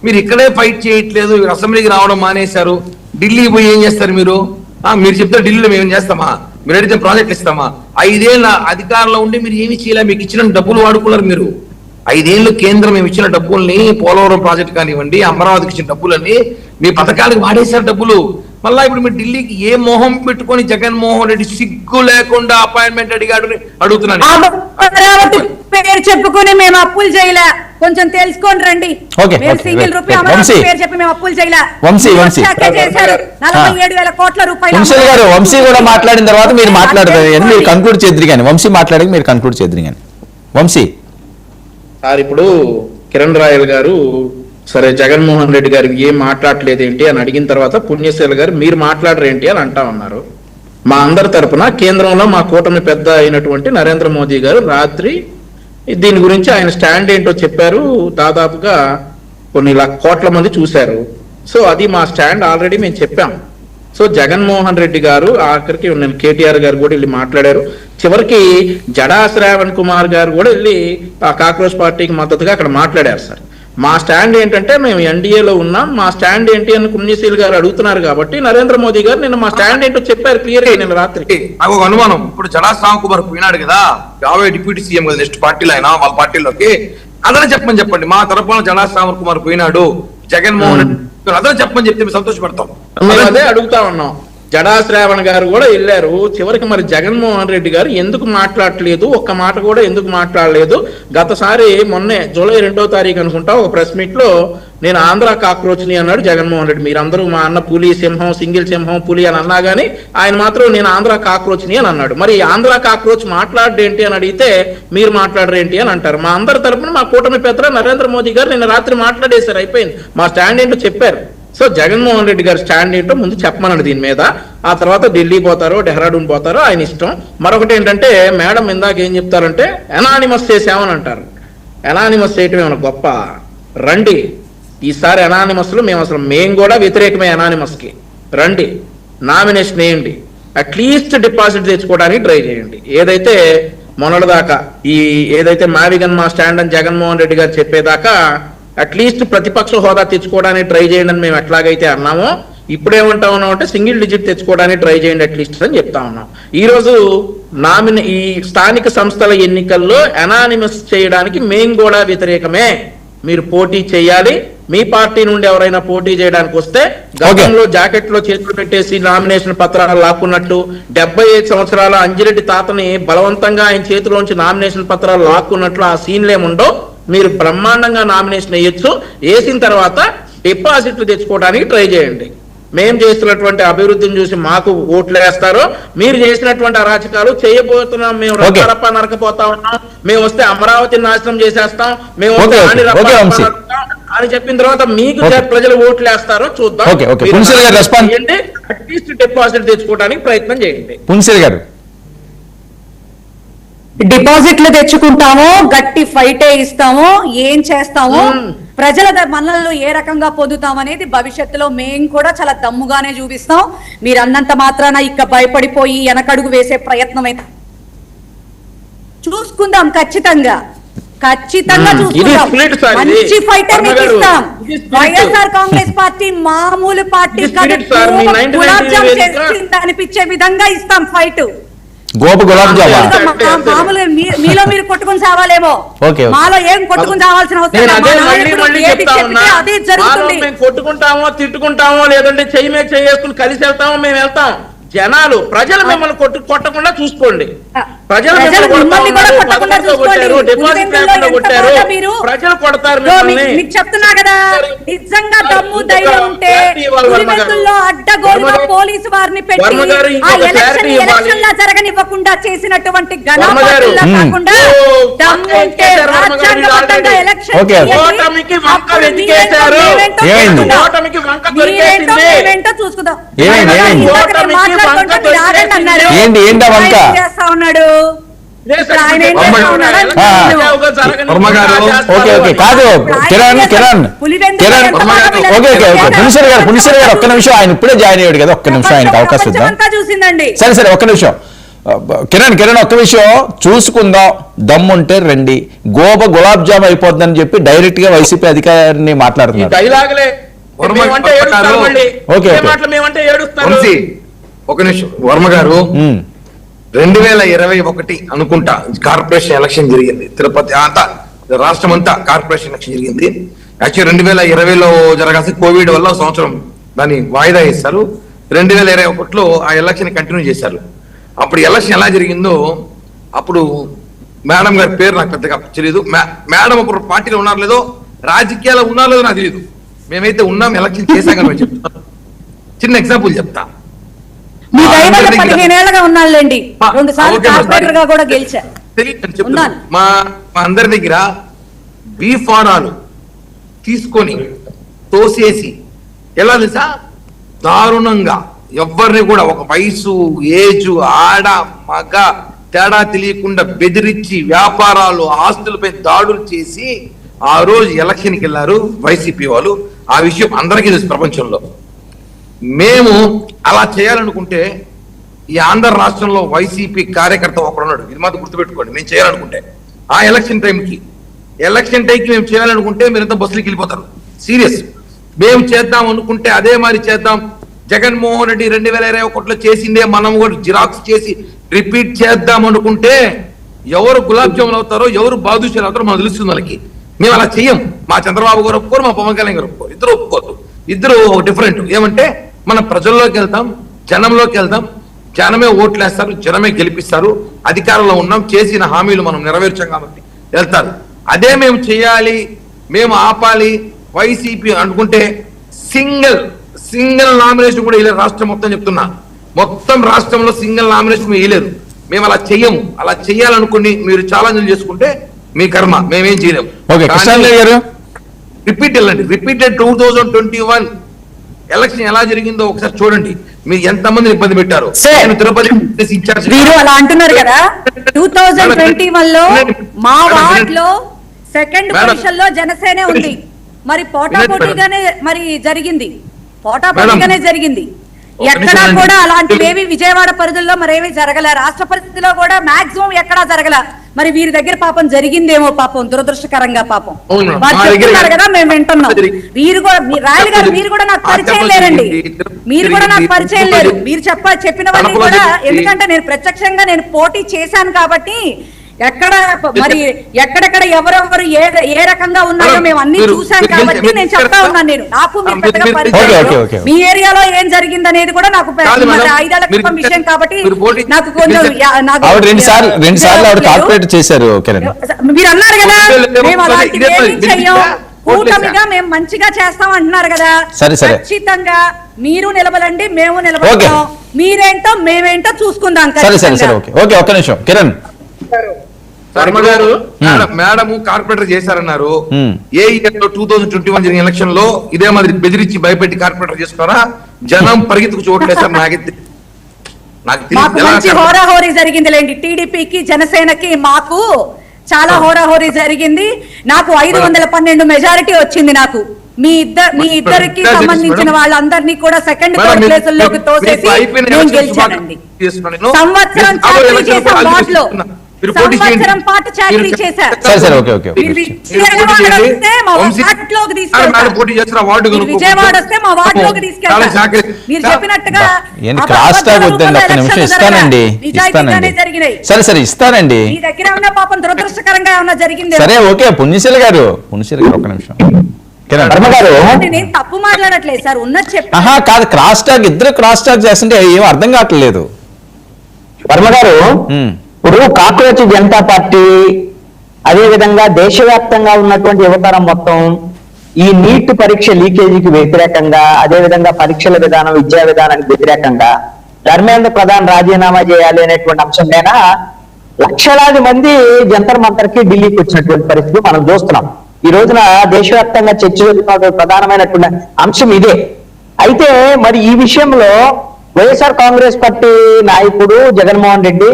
మీరు ఇక్కడే ఫైట్ చేయట్లేదు, అసెంబ్లీకి రావడం మానేశారు. ఢిల్లీ పోయి ఏం చేస్తారు మీరు? మీరు చెప్తే ఢిల్లీలో మేము చేస్తామా? మీరు అడిగితే ప్రాజెక్టులు ఇస్తామా? 5 ఏళ్ళ అధికారంలో ఉండి మీరు ఏమి చేయలే. మీకు ఇచ్చిన డబ్బులు వాడుకున్నారు మీరు. 5 ఏళ్ళు కేంద్రం మేము ఇచ్చిన డబ్బుల్ని, పోలవరం ప్రాజెక్ట్ కానివ్వండి, అమరావతికి ఇచ్చిన డబ్బులన్నీ మీ పథకాలకు వాడేశారు డబ్బులు. మళ్ళా ఇప్పుడు మీరు ఢిల్లీకి ఏ మోహం పెట్టుకొని జగన్మోహన్ రెడ్డి సిగ్గు లేకుండా అపాయింట్మెంట్ అడిగాడు అడుగుతున్నాను. పేరు చెప్పుకుని మేము అప్పులు చేయలే, కొంచెం తెలుసుకోండి రండి. సింగిల్ రూపీ అమరావతి పేరు చెప్పి మేము అప్పులు చేయలే. 47,000 కోట్ల రూపాయలు. వంశీ కూడా మాట్లాడిన తర్వాత మీరు మాట్లాడతారు, మీరు కన్క్లూడ్ చేద్దరు కానీ. వంశీ మాట్లాడి మీరు కన్క్లూడ్ చేద్దరు కానీ. వంశీ సార్, ఇప్పుడు కిరణ్ రాయల్ గారు సరే జగన్మోహన్ రెడ్డి గారికి ఏం మాట్లాడలేదు ఏంటి అని అడిగిన తర్వాత పుణ్యశీల గారు మీరు మాట్లాడరేంటి అని అంటా ఉన్నారు. మా అందరి తరపున కేంద్రంలో మా కూటమి పెద్ద అయినటువంటి నరేంద్ర మోదీ గారు రాత్రి దీని గురించి ఆయన స్టాండ్ ఏంటో చెప్పారు. దాదాపుగా కొన్ని కోట్ల మంది చూశారు. సో అది మా స్టాండ్ ఆల్రెడీ మేము చెప్పాం. సో జగన్మోహన్ రెడ్డి గారు ఆఖరికి నేను కేటీఆర్ గారు కూడా వెళ్ళి మాట్లాడారు. చివరికి జడా శ్రావణ్ కుమార్ గారు కూడా వెళ్ళి ఆ కాక్రోచ్ పార్టీకి మద్దతుగా అక్కడ మాట్లాడారు. సార్, మా స్టాండ్ ఏంటంటే మేము ఎన్డీఏలో ఉన్నాం, మా స్టాండ్ ఏంటి అని పుణ్యశీల్ గారు అడుగుతున్నారు కాబట్టి నరేంద్ర మోదీ గారు నిన్న మా స్టాండ్ ఏంటో చెప్పారు క్లియర్ గా నిన్న రాత్రి. నాకు ఒక అనుమానం, ఇప్పుడు జడా శ్రావణ్ కుమార్ పోయినాడు కదా, రాబోయే డిప్యూటీ సీఎం కదా నెక్స్ట్ పార్టీలో అయినా వాళ్ళ పార్టీలోకి, అదనే చెప్పండి. మా తరపున జడా శ్రావణ్ కుమార్ పోయినాడు, జగన్మోహన్ రెడ్డి అదనే చెప్పని చెప్తే మేము సంతోషపడతాం. మేము అదే అడుగుతా ఉన్నాం. జడా శ్రావణ్ గారు కూడా వెళ్ళారు. చివరికి మరి జగన్మోహన్ రెడ్డి గారు ఎందుకు మాట్లాడలేదు, ఒక్క మాట కూడా ఎందుకు మాట్లాడలేదు? గతసారి మొన్నే జూలై 2వ తారీఖు అనుకుంటా ఒక ప్రెస్ మీట్ లో నేను ఆంధ్ర కాక్రోచ్ని అన్నాడు జగన్మోహన్ రెడ్డి. మీరందరూ మా అన్న పులి సింహం, సింగిల్ సింహం, పులి అని అన్నా గానీ ఆయన మాత్రం నేను ఆంధ్ర కాక్రోచ్ని అని అన్నాడు. మరి ఆంధ్ర కాక్రోచ్ మాట్లాడేంటి అని అడిగితే మీరు మాట్లాడరేంటి అని అంటారు. మా అందరి తరపున మా కూటమి పెద్ద నరేంద్ర మోదీ గారు నిన్న రాత్రి మాట్లాడేశారు, అయిపోయింది. మా స్టాండ్ ఏంటో చెప్పారు. సో జగన్మోహన్ రెడ్డి గారు స్టాండ్ ఏంటో ముందు చెప్పమన్నాడు దీని మీద. ఆ తర్వాత ఢిల్లీ పోతారో డెహ్రాడూన్ పోతారో ఆయన ఇష్టం. మరొకటి ఏంటంటే మేడం ఇందాక ఏం చెప్తారంటే అనానిమస్ చేసామని అంటారు. అనానిమస్ చేయటం ఏమైనా గొప్ప? రండి ఈసారి అనానిమస్ లో మేము కూడా వ్యతిరేకమే అనానిమస్ కి. రండి నామినేషన్ వేయండి, అట్లీస్ట్ డిపాజిట్ తెచ్చుకోవడానికి ట్రై చేయండి. ఏదైతే మొన్నటిదాకా ఏదైతే మావిగన్ మా స్టాండ్ అని జగన్మోహన్ రెడ్డి గారు చెప్పేదాకా అట్లీస్ట్ ప్రతిపక్ష హోదా తెచ్చుకోవడానికి ట్రై చేయండి అని మేము ఎట్లాగైతే అన్నామో, ఇప్పుడేమంటా ఉన్నాం అంటే సింగిల్ డిజిట్ తెచ్చుకోవడానికి ట్రై చేయండి అట్లీస్ట్ అని చెప్తా ఉన్నాం. ఈ రోజు ఈ స్థానిక సంస్థల ఎన్నికల్లో అనానిమస్ చేయడానికి మేము కూడా వ్యతిరేకమే. మీరు పోటీ చేయాలి. మీ పార్టీ నుండి ఎవరైనా పోటీ చేయడానికి వస్తే గతంలో జాకెట్ లో చేతులు పెట్టేసి నామినేషన్ పత్రాలు లాక్కున్నట్టు 75 సంవత్సరాల అంజిరెడ్డి తాతని బలవంతంగా ఆయన చేతిలోంచి నామినేషన్ పత్రాలు లాక్కున్నట్లు ఆ సీన్లేముండో. మీరు బ్రహ్మాండంగా నామినేషన్ వేయొచ్చు. వేసిన తర్వాత డిపాజిట్లు తెచ్చుకోవడానికి ట్రై చేయండి. మేం చేస్తున్నటువంటి అభివృద్ధిని చూసి మాకు ఓట్లు వేస్తారో, మీరు చేసినటువంటి అరాచకాలు చేయబోతున్నాం, మేము రప్ప నరకపోతా ఉన్నాం, మేము వస్తే అమరావతి నాశనం చేసేస్తాం, మేము వస్తే అని చెప్పిన తర్వాత మీకు ప్రజలు ఓట్లు వేస్తారో చూద్దాం. అట్లీస్ట్ డిపాజిట్ తెచ్చుకోవడానికి ప్రయత్నం చేయండి. పున్సిల్ గారు డిపాజిట్లు తెచ్చుకుంటామో, గట్టి ఫైటే ఇస్తామో, ఏం చేస్తామో, ప్రజల మనల్ని ఏ రకంగా పొందుతాం అనేది భవిష్యత్తులో మేము కూడా చాలా దమ్ముగానే చూపిస్తాం. మీరు అన్నంత మాత్రాన ఇక భయపడిపోయి వెనకడుగు వేసే ప్రయత్నం అయితే చూసుకుందాం. ఖచ్చితంగా చూసుకుందాం. మంచి ఫైటర్ మీకు ఇస్తాం. వైఎస్ఆర్ కాంగ్రెస్ పార్టీ మామూలు పార్టీ కాదు, గులాబ్ జామ్ చేసింది అనిపించే విధంగా ఇస్తాం ఫైట్. మామూలుగా మీలో మీరు కొట్టుకుని సావాలేమో, మాలో ఏం కొట్టుకుని సావాల్సిన అవసరం అదే జరుగుతుంది. మేము కొట్టుకుంటామో తిట్టుకుంటామో లేదంటే చెయ్యి మీద చేసుకుని కలిసి వెళ్తామో మేము వెళ్తాం. జనాలు ప్రజలు మిమ్మల్ని కొట్టకుండా చూసుకోండి. ప్రజలు ప్రజలు కొడతారు. మీకు చెప్తున్నా కదా, నిజంగా దమ్ము ధైర్యం ఉంటే అడ్డగోలుగా పోలీసు వారిని పెట్టి ఆ ఎలక్షన్ లా జరగనివ్వకుండా చేసినటువంటి కాకుండా దమ్ము ఉంటే రాజ్యాంగబద్ధంగా ఎలక్షన్ ఏంటో చూసుకుందాం. చేస్తా ఉన్నాడు ఒక్క నిమిషం, ఆయన ఇప్పుడే జాయిన్ అయ్యాడు కదా, ఒక్క నిమిషం ఆయనకి అవకాశం ఇద్దాం. సరే ఒక్క నిమిషం కిరణ్ ఒక్క విషయం చూసుకుందాం. దమ్ముంటే రండి, గులాబ్ జామ్ అయిపోద్దని చెప్పి డైరెక్ట్ గా వైసీపీ అధికారిని మాట్లాడుతున్నారు. ఒక నిమిషం వర్మ గారు, 2021 అనుకుంటా కార్పొరేషన్ ఎలక్షన్ జరిగింది. తిరుపతి అంతా రాష్ట్రం అంతా కార్పొరేషన్ ఎలక్షన్ జరిగింది. యాక్చువల్ 2020లో జరగాల్సి కోవిడ్ వల్ల సంవత్సరం దాన్ని వాయిదా వేశారు. 2021లో ఆ ఎలక్షన్ కంటిన్యూ చేశారు. అప్పుడు ఎలక్షన్ ఎలా జరిగిందో, అప్పుడు మేడం గారి పేరు నాకు పెద్దగా తెలియదు. మేడం అప్పుడు పార్టీలో ఉన్నారో లేదో, రాజకీయాల్లో ఉన్నారో లేదో నాకు తెలియదు. మేమైతే ఉన్నాం, ఎలక్షన్ చేశాక చెప్తాను. చిన్న ఎగ్జాంపుల్ చెప్తా. మా అందరి దగ్గర బీ ఫారాలు తీసుకొని తోసేసి ఎలా తెలుసా, దారుణంగా ఎవరిని కూడా ఒక వయసు ఏజు ఆడ మగ తేడా తెలియకుండా బెదిరించి వ్యాపారాలు ఆస్తులపై దాడులు చేసి ఆ రోజు ఎలక్షన్కి వెళ్ళారు వైసీపీ వాళ్ళు. ఆ విషయం అందరికీ తెలుసు ప్రపంచంలో. మేము అలా చేయాలనుకుంటే ఈ ఆంధ్ర రాష్ట్రంలో వైసీపీ కార్యకర్త ఒకడున్నాడు, ఇది మాత్రం గుర్తుపెట్టుకోండి. మేము చేయాలనుకుంటే ఆ ఎలక్షన్ టైంకి మేము చేయాలనుకుంటే మీరంతా బస్సులకి వెళ్ళిపోతారు. సీరియస్. మేము చేద్దాం అనుకుంటే అదే మరి చేద్దాం. జగన్మోహన్ రెడ్డి 2021లో చేసిందే మనం కూడా జిరాక్స్ చేసి రిపీట్ చేద్దాం అనుకుంటే ఎవరు గులాబ్ జాములు అవుతారో, ఎవరు బాదుషాలు అవుతారో మనకు తెలుస్తుంది. వాళ్ళకి మేము అలా చెయ్యం. మా చంద్రబాబు గారు ఒప్పుకోరు, మా పవన్ కళ్యాణ్ గారు ఒప్పుకోరు, ఇద్దరు ఒప్పుకోరు. ఇద్దరు డిఫరెంట్. ఏమంటే మనం ప్రజల్లోకి వెళ్తాం, జనంలోకి వెళ్తాం, జనమే ఓట్లేస్తారు, జనమే గెలిపిస్తారు, అధికారంలో ఉన్నాం, చేసిన హామీలు మనం నెరవేర్చాం కాబట్టి వెళ్తారు. అదే మేము చేయాలి, మేము ఆపాలి వైసీపీ అనుకుంటే సింగిల్ నామినేషన్ కూడా వేయలేరు. రాష్ట్రం మొత్తం చెప్తున్నా, మొత్తం రాష్ట్రంలో సింగిల్ నామినేషన్ వేయలేరు. మేము అలా చెయ్యము. అలా చెయ్యాలనుకుని మీరు ఛాలెంజ్ చేసుకుంటే మీ కర్మ, మేమేం చేయలేము. రిపీట్ వెళ్ళండి. రిపీటెడ్ 2021 ఎలక్షన్ ఎలా జరిగిందో ఒకసారి చూడండి. మీరు ఎంతమందిని ఇబ్బంది పెట్టారు. నేను తిరుపతి ఇన్ఛార్జ్ మీరు అలా అంటున్నారు కదా. 2021 లో మా వార్డ్ లో సెకండ్ పొజిషన్ లో జనసేన ఉంది. మరి పోటాపోటీగానే మరి జరిగింది, పోటాపోటీగానే జరిగింది. ఎక్కడా కూడా అలాంటివేవి విజయవాడ పరిధుల్లో మరేవి జరగల. రాష్ట్ర పరిస్థితిలో కూడా మాక్సిమం ఎక్కడా జరగల. మరి వీరి దగ్గర పాపం జరిగిందేమో, పాపం దురదృష్టకరంగా పాపం వారు చెప్తున్నారు కదా, మేము వింటున్నాం. వీరు కూడా రాయల్ గారు మీరు కూడా నాకు పరిచయం లేరండి, మీరు కూడా నాకు పరిచయం లేరు. మీరు చెప్పినవన్నీ కూడా, ఎందుకంటే నేను ప్రత్యక్షంగా నేను పోటీ చేశాను కాబట్టి ఎక్కడ మరి ఎక్కడెక్కడ ఎవరెవరు ఏ రకంగా ఉన్నారో మేము అన్ని చూసాం కాబట్టి నేను చెప్తా ఉన్నాను. నేను నాకు మీ పెద్దగా పరిచయం, మీ ఏరియాలో ఏం జరిగింది అనేది కూడా నాకు 5 ఏళ్ల క్రితం విషయం కాబట్టి నాకు కొంచెం రెండు సార్లు కార్పొరేట్ చేశారు. మీరు అన్నారు కదా మేము అలాంటి ఏమీ చెయ్యం, కూటమిగా మేము మంచిగా చేస్తాం అంటున్నారు కదా. ఖచ్చితంగా మీరు నిలబడండి, మేము నిలబడతాం. మీరేంటో మేమేంటో చూసుకుందాం. ఒక్క నిమిషం కిరణ్ వర్మ గారు, మేడం కార్పొరేటర్ చేశారన్నారు. ఏ ఇయర్ లో 2021 జరిగిన ఎలక్షన్ లో ఇదే మాదిరి బెదిరించి భయపెట్టి కార్పొరేటర్ చేసుకున్నారా? జనం పరిగెత్తుకు చూడలేసారు. మాకు మంచి హోరాహోరీ జరిగిందిలేండి. టీడీపీకి జనసేనకి మాకు చాలా హోరాహోరీ జరిగింది. నాకు 512 మెజారిటీ వచ్చింది. నాకు మీ ఇద్దరికి సంబంధించిన వాళ్ళందరినీ కూడా సెకండ్ థర్డ్ ప్లేసుల్లోకి తోసేసి నేను గెలిచానండి. సంవత్సరం చాకరీ చేశాం వార్డులో, సంవత్సరం పాటు చాకరీ చేశారు. విజయవాడ వస్తే మా వార్డులోకి తీసుకెళ్తారు. మీరు చెప్పినట్టుగా ఇస్తానండి. మీ దగ్గర ఉన్న పాపం దురదృష్టకరంగా ఏమన్నా జరిగింది? సరే ఓకే. పుణ్యశీల గారు ఒక నిమిషం. నేను తప్పు మాట్లాడట్లేదు సార్, ఉన్నది చెప్పి కాదు. క్రాస్ టాక్, ఇద్దరు క్రాస్ టాక్ చేస్తుంటే ఏం అర్థం కావట్లేదు. వర్మ గారు, ఇప్పుడు కాక్రోచ్ జనతా పార్టీ అదే విధంగా దేశవ్యాప్తంగా ఉన్నటువంటి యువతరం మొత్తం ఈ నీట్ పరీక్ష లీకేజీకి వ్యతిరేకంగా, అదే విధంగా పరీక్షల విధానం, విద్యా విధానానికి వ్యతిరేకంగా ధర్మేంద్ర ప్రధాన్ రాజీనామా చేయాలి అనేటువంటి అంశం మీద లక్షలాది మంది జంతర్ మంతర్కి ఢిల్లీకి వచ్చినటువంటి పరిస్థితి మనం చూస్తున్నాం. ఈ రోజున దేశవ్యాప్తంగా చర్చ ప్రధానమైనటువంటి అంశం ఇదే. అయితే మరి ఈ విషయంలో వైఎస్ఆర్ కాంగ్రెస్ పార్టీ నాయకుడు జగన్మోహన్ రెడ్డి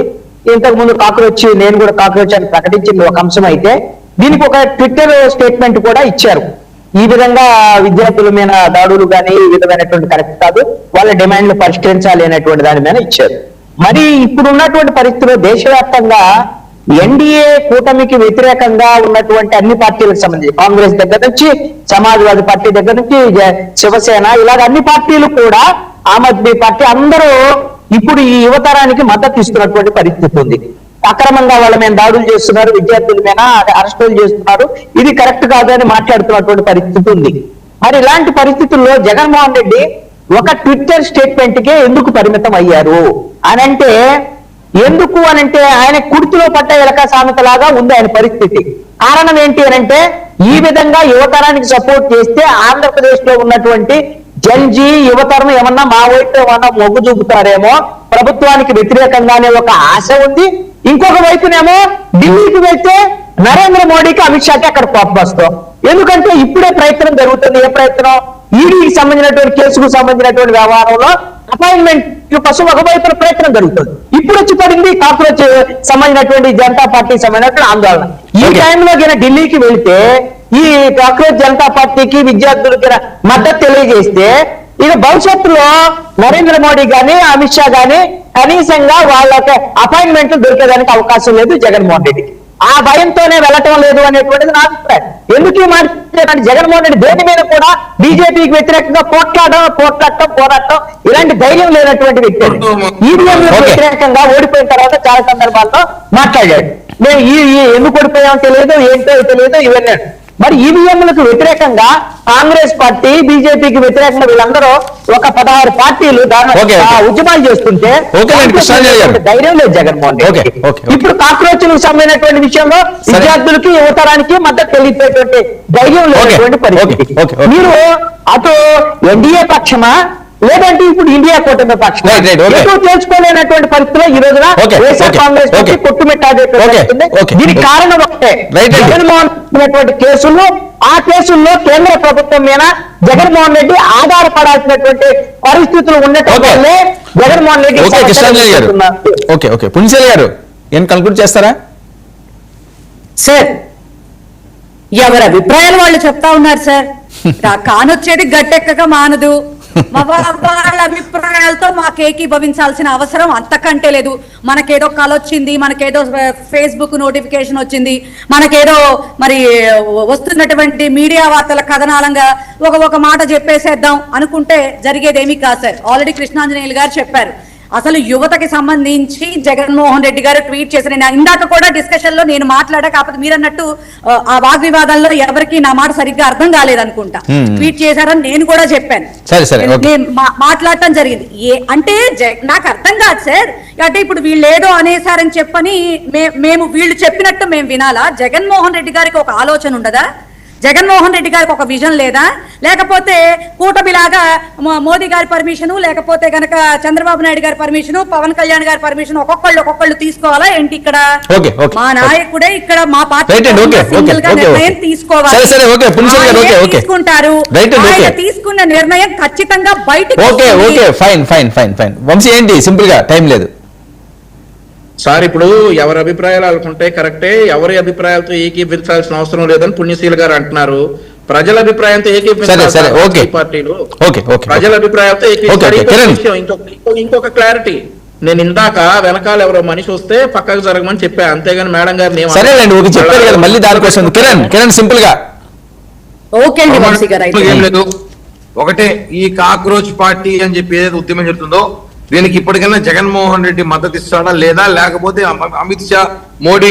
ఇంతకు ముందు కాక్రోచ్, నేను కూడా కాక్రోచ్ అని ప్రకటించింది ఒక అంశం అయితే, దీనికి ఒక ట్విట్టర్ స్టేట్మెంట్ కూడా ఇచ్చారు. ఈ విధంగా విద్యార్థుల మీద దాడులు కానీ ఈ విధమైనటువంటి కరెక్ట్ కాదు, వాళ్ళ డిమాండ్లు పరిష్కరించాలి అనేటువంటి దాని మీద ఇచ్చారు. మరి ఇప్పుడు ఉన్నటువంటి పరిస్థితుల్లో దేశవ్యాప్తంగా ఎన్డీఏ కూటమికి వ్యతిరేకంగా ఉన్నటువంటి అన్ని పార్టీలకు సంబంధించి కాంగ్రెస్ దగ్గర నుంచి, సమాజ్వాదీ పార్టీ దగ్గర నుంచి, శివసేన, ఇలాగ అన్ని పార్టీలు కూడా, ఆమ్ ఆద్మీ పార్టీ, అందరూ ఇప్పుడు ఈ యువతరానికి మద్దతు ఇస్తున్నటువంటి పరిస్థితి ఉంది. అక్రమంగా వాళ్ళ మీద దాడులు చేస్తున్నారు, విద్యార్థుల మీద అరెస్టులు చేస్తున్నారు, ఇది కరెక్ట్ కాదు అని మాట్లాడుతున్నటువంటి పరిస్థితి ఉంది. మరి ఇలాంటి పరిస్థితుల్లో జగన్మోహన్ రెడ్డి ఒక ట్విట్టర్ స్టేట్మెంట్ కే ఎందుకు పరిమితం అయ్యారు అనంటే, ఎందుకు అనంటే ఆయన కుర్తిలో పట్ట ఎలక సామెత లాగా ఉంది ఆయన పరిస్థితి. కారణం ఏంటి అనంటే, ఈ విధంగా యువతరానికి సపోర్ట్ చేస్తే ఆంధ్రప్రదేశ్ లో ఉన్నటువంటి జన్జీ యువతరం ఏమన్నా మా వైపు ఏమన్నా మొగ్గు చూపుతారేమో, ప్రభుత్వానికి వ్యతిరేకంగానే ఒక ఆశ ఉంది. ఇంకొక వైపునేమో ఢిల్లీకి వెళ్తే నరేంద్ర మోడీకి, అమిత్ షాకి అక్కడ కోపం వస్తాం. ఎందుకంటే ఇప్పుడే ప్రయత్నం జరుగుతుంది. ఏ ప్రయత్నం? ఈడీకి సంబంధించినటువంటి కేసుకు సంబంధించినటువంటి వ్యవహారంలో అపాయింట్మెంట్ కోసం ఒకవైపున ప్రయత్నం జరుగుతుంది. ఇప్పుడు వచ్చి పడింది కాక్రోచ్ సంబంధించినటువంటి జనతా పార్టీకి సంబంధించినటువంటి ఆందోళన. ఈ టైంలో ఢిల్లీకి వెళ్తే ఈ కాక్రోచ్ జనతా పార్టీకి విద్యార్థులకి మద్దతు తెలియజేస్తే ఇక భవిష్యత్తులో నరేంద్ర మోడీ గాని, అమిత్ షా గాని కనీసంగా వాళ్ళకి అపాయింట్మెంట్లు దొరికేదానికి అవకాశం లేదు జగన్మోహన్ రెడ్డికి. ఆ భయంతోనే వెళ్ళటం లేదు అనేటువంటిది నా అభిప్రాయం. ఎందుకు మాట్లాడే జగన్మోహన్ రెడ్డి దేని మీద కూడా బీజేపీకి వ్యతిరేకంగా పోరాటం ఇలాంటి ధైర్యం లేనటువంటి వ్యక్తి. ఈవీఎంలకు వ్యతిరేకంగా ఓడిపోయిన తర్వాత చాలా సందర్భాల్లో మాట్లాడాడు. మేము ఎందుకు ఓడిపోయామో తెలియదు, ఏంటో తెలియదు, ఇవన్నీ. మరి ఈవీఎంలకు వ్యతిరేకంగా కాంగ్రెస్ పార్టీ, బీజేపీకి వ్యతిరేకంగా వీళ్ళందరూ ఒక 16 పార్టీలు ఓకే. ఉద్యమాలు చేస్తుంటే ఓకేనండి, కృష్ణాంజలి గారు. ధైర్యం లేదు Jaganmohan Reddy. Okay, okay, okay. ఇప్పుడు కాక్రోచ్లకు సంబంధించినటువంటి విషయంలో సరే. విద్యార్థులకి, యువతరానికి మద్దతు తెలిపేటువంటి ధైర్యం లేనటువంటి ఓకే, పరిస్థితి. Okay, okay. మీరు అటు ఎన్డీఏ పక్షమా లేదంటే ఇప్పుడు ఇండియా కూటమి పక్షమా రైట్, రైట్, ఓకే. ఎటు తెలుసుకోలేనటువంటి పరిస్థితిలో ఈ రోజున okay, YSR okay, Congress party okay. కొట్టుమిట్టాడేటువంటి ఓకే, పరిస్థితి. ఓకే. దీనికి కారణం ఒకటే, రైట్, రైట్. జగన్మోహన్ రెడ్డి కేసుల్లో ఆ కేసుల్లో కేంద్ర ప్రభుత్వం మీద జగన్మోహన్ రెడ్డి ఆధారపడాల్సినటువంటి పరిస్థితులు ఉండటం ఓకే. వల్లే జగన్మోహన్ రెడ్డి ఓకే కృష్ణాంజలి గారు, ఓకే ఓకే పుణ్యశీల గారు ఏం కన్క్లూడ్ చేస్తారా? సార్ ఎవరి అభిప్రాయాలు వాళ్ళు చెప్తా ఉన్నారు సార్. కానొచ్చేది గట్టెక్కక మానదు. వాళ్ళ అభిప్రాయాలతో మాకు ఏకీభవించాల్సిన అవసరం అంతకంటే లేదు. మనకేదో కల వచ్చింది, మనకేదో ఫేస్బుక్ నోటిఫికేషన్ వచ్చింది, మనకేదో మరి వస్తున్నటువంటి మీడియా వార్తల కథనాలంగా ఒక మాట చెప్పేసేద్దాం అనుకుంటే జరిగేదేమీ కాదు సార్. ఆల్రెడీ కృష్ణాంజనేయులు గారు చెప్పారు. అసలు యువతకి సంబంధించి జగన్మోహన్ రెడ్డి గారు ట్వీట్ చేసిన, ఇందాక కూడా డిస్కషన్ లో నేను మాట్లాడా, కాకపోతే మీరు అన్నట్టు ఆ వాగ్వివాదాల్లో ఎవరికి నా మాట సరిగ్గా అర్థం కాలేదనుకుంటా. ట్వీట్ చేశారని నేను కూడా చెప్పాను, సరే సరే ఓకే. నేను మాట్లాడటం జరిగింది. అంటే నాకు అర్థం కాదు సార్, అంటే ఇప్పుడు వీళ్ళు ఏదో అనేసారని చెప్పని మేము వీళ్ళు చెప్పినట్టు మేము వినాలా? జగన్మోహన్ రెడ్డి గారికి ఒక ఆలోచన ఉండదా? జగన్మోహన్ రెడ్డి గారికి ఒక విజన్ లేదా? లేకపోతే కూటమిలాగా మోదీ గారి పర్మిషను, లేకపోతే గనక చంద్రబాబు నాయుడు గారి పర్మిషను, పవన్ కళ్యాణ్ గారి పర్మిషన్ ఒక్కొక్కళ్ళు తీసుకోవాలా ఏంటి? ఇక్కడ ఓకే, ఓకే, మా నాయకుడే ఇక్కడ మా పార్టీ రైట్ అండి, ఓకే, సింగిల్ గా ఓకే, నిర్ణయం ఓకే. తీసుకోవాలి. సరే, సరే, ఓకే, పుణ్యశీల గారు, ఓకే, ఓకే. తీసుకుంటారు. రైట్ అండి, ఆయన ఓకే. తీసుకున్న నిర్ణయం ఖచ్చితంగా బయటకు ఓకే వస్తుంది. Okay fine fine fine fine. Vamsi ఏంటి సింపుల్ గా, టైం లేదు. సార్ ఇప్పుడు ఎవరి అభిప్రాయాలు అనుకుంటే కరెక్టే, ఎవరి అభిప్రాయాలతో ఏకీపించాల్సిన అవసరం లేదని పుణ్యశీల గారు అంటున్నారు. ప్రజల అభిప్రాయంతో సరే, సరే, ఓకే. ఏకీపించాలి పార్టీలు. Okay, okay. ప్రజల అభిప్రాయాలతో ఓకే, ఓకే, కిరణ్. ఇంకొక క్లారిటీ, నేను ఇందాక వెనకాల ఎవరో మనిషి వస్తే పక్కకు జరగమని చెప్పా, అంతేగాని మేడం గారిని సరేనండి, ఓకే చెప్పారు కదా, మళ్ళీ దానికోసం కిరణ్ సింపుల్ గా. ఓకే అండి వంశీ గారు, అయితే ఏం లేదు, ఒకటే ఈ కాక్రోచ్ పార్టీ అని చెప్పి ఏదైతే ఉద్యమం చెప్తుందో దీనికి ఇప్పటికైనా జగన్మోహన్ రెడ్డి మద్దతు ఇస్తాడా లేదా, లేకపోతే అమిత్ షా, మోడీ